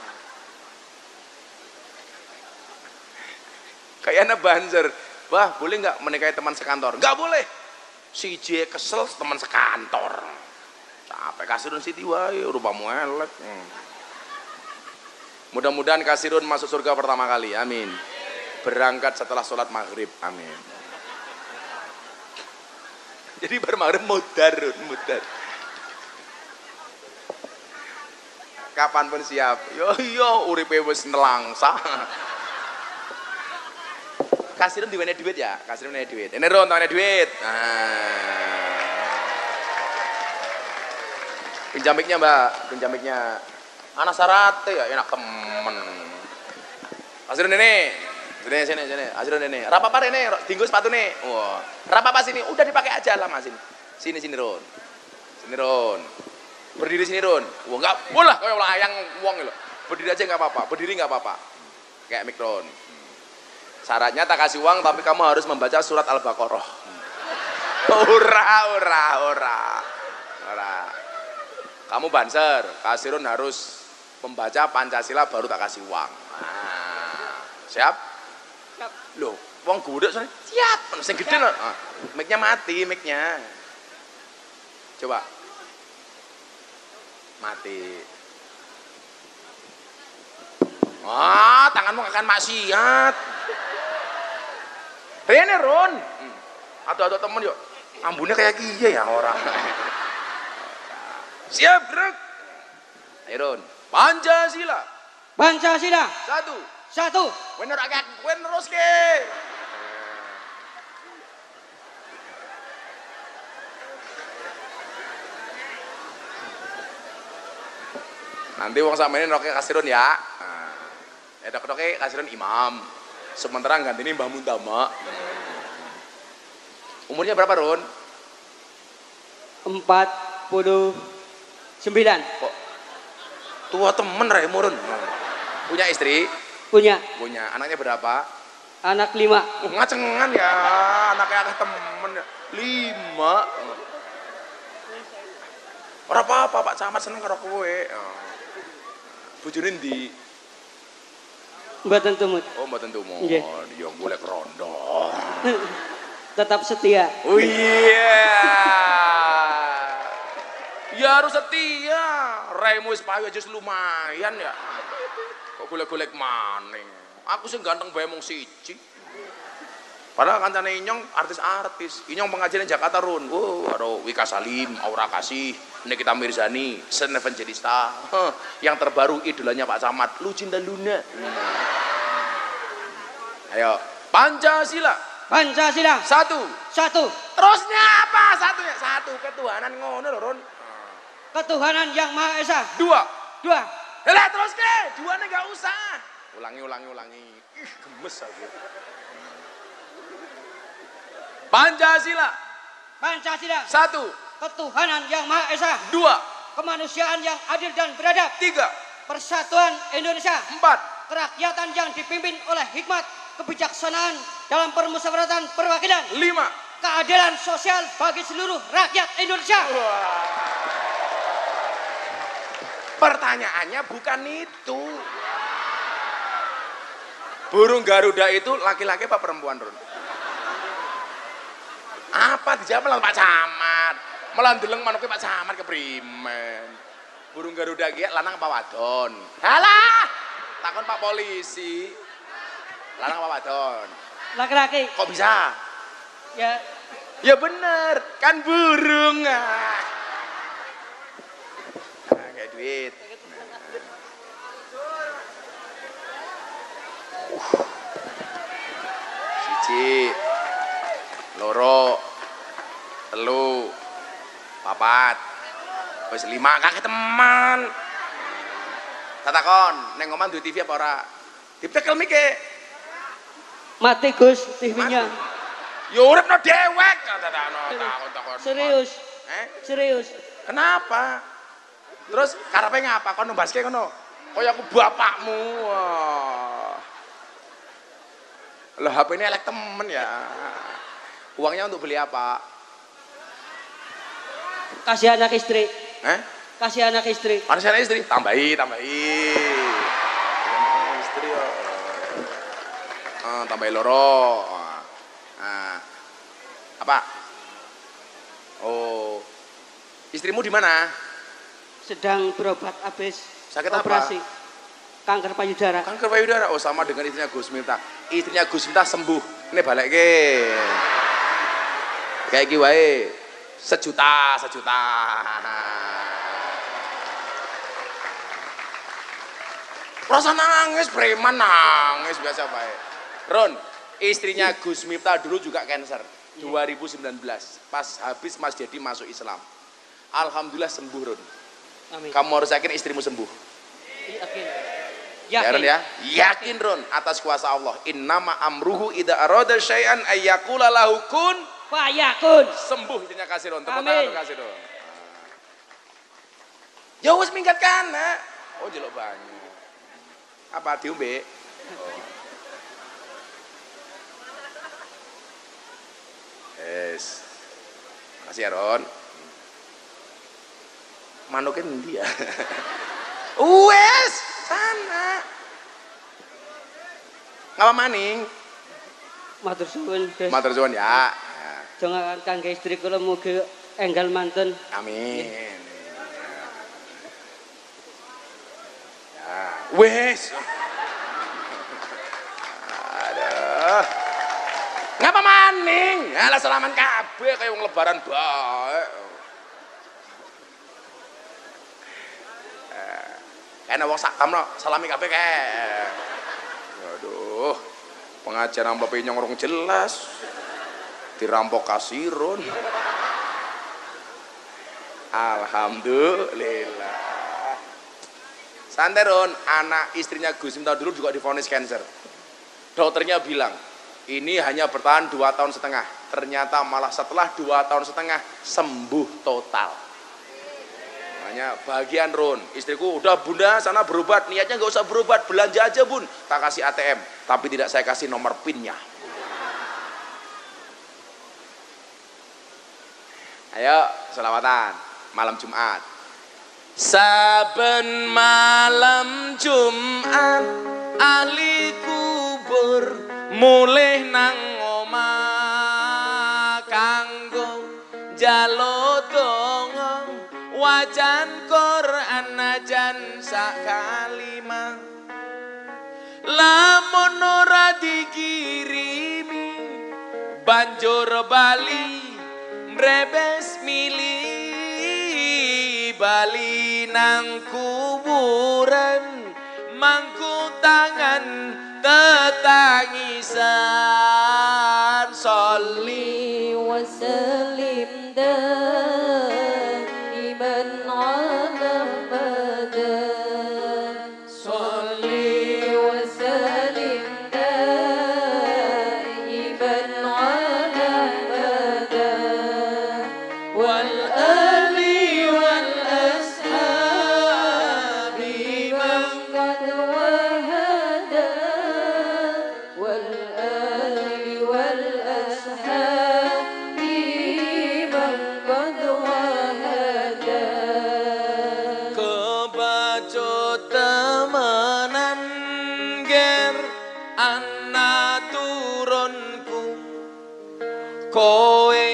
Kayaknya banser. "Bah, boleh nggak menikahi teman sekantor?" "Nggak boleh." Si J kesel teman sekantor. Capek kasirun Siti wae rupamu elek. Mudah-mudahan kasirun masuk surga pertama kali. Amin. Berangkat setelah sholat maghrib. Amin. Jadi bermaghrib mudar. Kapanpun siap. Yo uripe wis nelangsa. Kasirun diwene duit ya, kasirun diwene duit. Ini Ron, tawene duit. Pinjam mic-nya, Mbak, pinjam mic-nya. Anak sarate ya, enak temen. Kasirun ini. Sini. Kasirun ini. Rapapa ini, dinggo sepatune. Wah, rapapa sini, udah dipakai aja lah Mas ini. Sini Ron. Sini Ron. Berdiri sini Ron. Wah, enggak boleh kayak layang wong lho. Berdiri aja enggak apa-apa, berdiri enggak apa-apa. Kayak mic Ron. Syaratnya tak kasih uang tapi kamu harus membaca surat Al-Baqarah. Ora. Kamu banser, kasirun harus membaca Pancasila baru tak kasih uang. Nah, siap? Siap. Loh, wong gudeg soalnya siap. Sing gede lho. Mic-nya mati, mic-nya. Coba. Mati. Wah, tanganmu akan maksiat. Rene Ron. Atau temen yuk. Ambune kayak kiye ya orang. Siap, gerak. Ayo Ron. Pancasila. Satu. Wen neruske. Nanti wong sampeyan roke kasirun ya. Nah, dok-doke kasirun imam. Sementara ganti ini Mbah Muntama. Umurnya berapa Ron? 49. Kok tua temen Raimu Ron? Punya istri? Punya. Anaknya berapa? Anak 5. Ngacengan ya, anaknya akeh temen. 5. Ora apa-apa Pak Camat seneng karo kowe. Bojone ndi? Mboten tumut. Oh, mboten tumut. Nggih. Ya golek rondo. Tetap setia. Oh iya. Ya harus setia. Raimu wis payu aja lumayan ya. Kok golek-golek maning. Aku sing ganteng bae mung siji. Padahal kancane Inyong artis-artis. Inyong pengajian Jakarta Run. Karo Wika Salim, Aura Kasih, Nikita Mirzani, Sen Evangelista. Yang terbaru idolanya Pak Camat, Lucinta Luna. Ayo, Pancasila. Satu. Terusnya apa? Satunya. Satu, ketuhanan ngono lho, Ron. Ketuhanan yang Maha Esa. 2. Lah terus ke? 2-nya enggak usah. Ulangi. Ih, gemes aku. Pancasila. 1. Ketuhanan yang Maha Esa. 2. Kemanusiaan yang adil dan beradab. 3. Persatuan Indonesia. 4. Kerakyatan yang dipimpin oleh hikmat, kebijaksanaan dalam permusyawaratan perwakilan. 5. Keadilan sosial bagi seluruh rakyat Indonesia. Pertanyaannya bukan itu. Burung Garuda itu laki-laki apa perempuan, Ron? Apa dijawab malah Pak Camat? Malah ndeleng manuke Pak Camat keprimen. Burung Garuda ki lanang apa wadon? Halah, takon Pak polisi. Lanang apa wadon? Laki-laki. Kok bisa? Ya bener, kan burung. Kayak duit. siji, loro, telu, papat, wis 5 kakek teman. Tatakon, neng omah duwe TV apa ora? Ditekel mike. Mati Gus TV-nya. Ya uripno dewek takon. Serius. Serius. Kenapa? Terus karepe ngapa? Kono baske kono. Kaya aku bapakmu. Wah. Lah HP ini elek temen ya. Uangnya untuk beli apa? Kasih anak istri. Kasih anak istri. Anak istri, tambahi. Istri yo. Tambahi loro. Apa? Oh. Istrimu di mana? Sedang berobat habis Sakit operasi. apa? Kanker payudara. Kanker payudara. Oh, sama dengan istrinya Gus Miftah. Istrinya Gus Miftah sembuh. Ini balik ke. Kayak gini wae. Sejuta. Rasa nangis, preman nangis biasa baik. Ron, istrinya Gus Miftah dulu juga cancer. 2019, pas habis Mas Dedi masuk Islam. Alhamdulillah sembuh, Ron. Amin. Kamu harus yakin istrimu sembuh. Yakin. Ya, Ron ya. Yakin, Ron, atas kuasa Allah. Innama amruhu idza arada syai'an ayyaqula lahu kun fayakun. Sembuh istrinya kasih, Ron. Tepuk Amin. tangan kasih, Ron. Ya wis minggat kana. Oh, jeluk banyu. Apa diombe? Yes. Makasih ya, Ron. Manuknya ndi ya? Wes, sana. Ngapa maning? Matur suwun, Gus. Matur suwun ya. Jangan kangge istri kula mugi enggal mantun. Amin. Ya. Wes. Aduh. Ngapa maning? Alah salaman kabeh kaya wong lebaran bae. Kayaknya wong sakam no, salami kabeh kayak. Aduh, pengajaran bapak nyong jelas, dirampok kasirun. Alhamdulillah. Santai Ron, anak istrinya Gus Miftah dulu juga divonis cancer. Dokternya bilang, ini hanya bertahan 2,5 tahun. Ternyata malah setelah 2,5 tahun sembuh total. Makanya bagian Ron, istriku udah bunda sana berobat, niatnya nggak usah berobat, belanja aja bun, tak kasih ATM, tapi tidak saya kasih nomor pinnya. Ayo selawatan malam Jumat. Saben malam Jumat ahli kubur mulih nang omah kanggo njaluk donga wajan Quran najan sak kalimah lamun ora dikirimi banjur bali mrebes mili bali nang kuburan mangku tangan tetangisan sholli wa sallim daiman ala badan salli wa sallim daiman ala badan wal ali wal ashabi man qad wahada wal ali wal ashabi man qad wahada kebacut temenan ger anak turunku kowe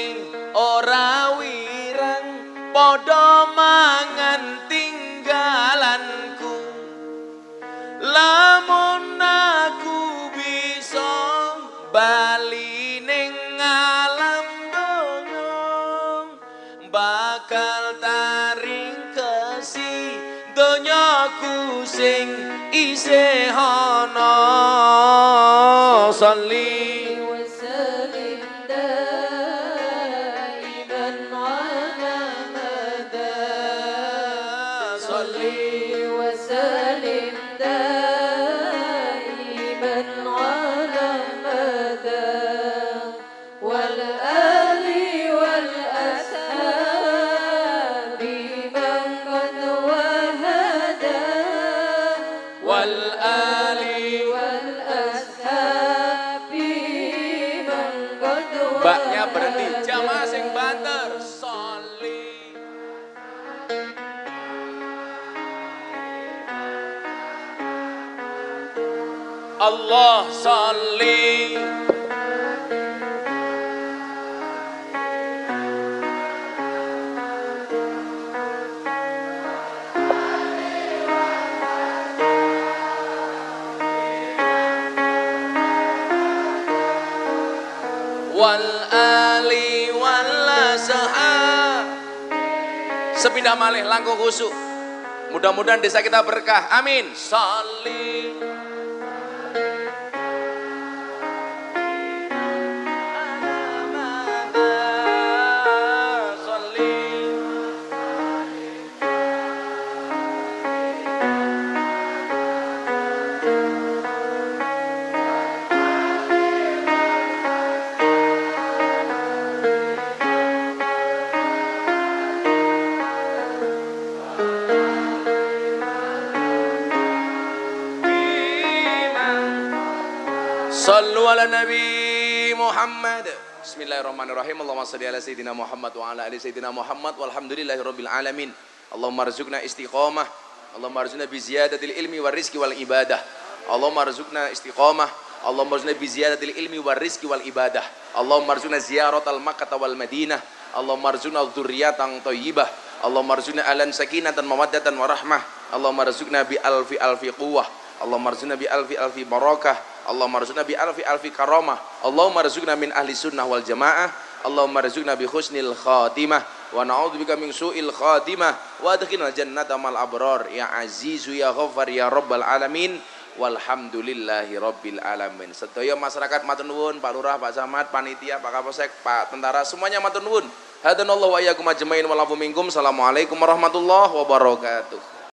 ora wirang padha mangan tinggalanku lamun aku bisa bali ning alam donya bakal taring kesi donyaku sing isih ana salli wa wal ali. والأصحاب من قد Mbaknya berhenti, jamaah sing banter. Sholli. Allah sholli. Wal ali wal ashab. Sepindah malih langkung khusuk. Mudah-mudahan desa kita berkah. Amin. Sholli. Sallu ala Nabi Muhammad. Bismillahirrahmanirrahim. Allahumma shalli ala sayyidina Muhammad wa ala ali sayyidina Muhammad walhamdulillahi rabbil alamin. Allahumma arzuqna istiqamah. Allahumma arzuqna bi ziyadatil ilmi war rizqi wal ibadah. Allahumma arzuqna istiqamah. Allahumma arzuqna bi ziyadatil ilmi war rizqi wal ibadah. Allahumma arzuqna ziyaratal Makkah wal Madinah. Allahumma arzuqna dzurriyyatan thayyibah. Allahumma arzuqna alan sakinatan mawaddatan warahmah. Allahumma arzuqna bi alfi alfi quwwah. Allahumma arzuqna bi alfi alfi barakah. Allahumma arzuqna bi alfi alfi karamah. Allahumma arzuqna min ahli sunnah wal jamaah. Allahumma arzuqna bi husnil khatimah wa na'udzubika min su'il khatimah wa adkhilna jannata mal abrar ya azizu ya ghaffar ya rabbal alamin walhamdulillahi rabbil alamin. Sedaya masyarakat matur nuwun, Pak Lurah, Pak Camat, panitia, Pak Kapolsek, Pak Tentara, semuanya matur nuwun. Hadanallahu wa iyyakum ajmain wa lafu minkum. Assalamualaikum warahmatullahi wabarakatuh.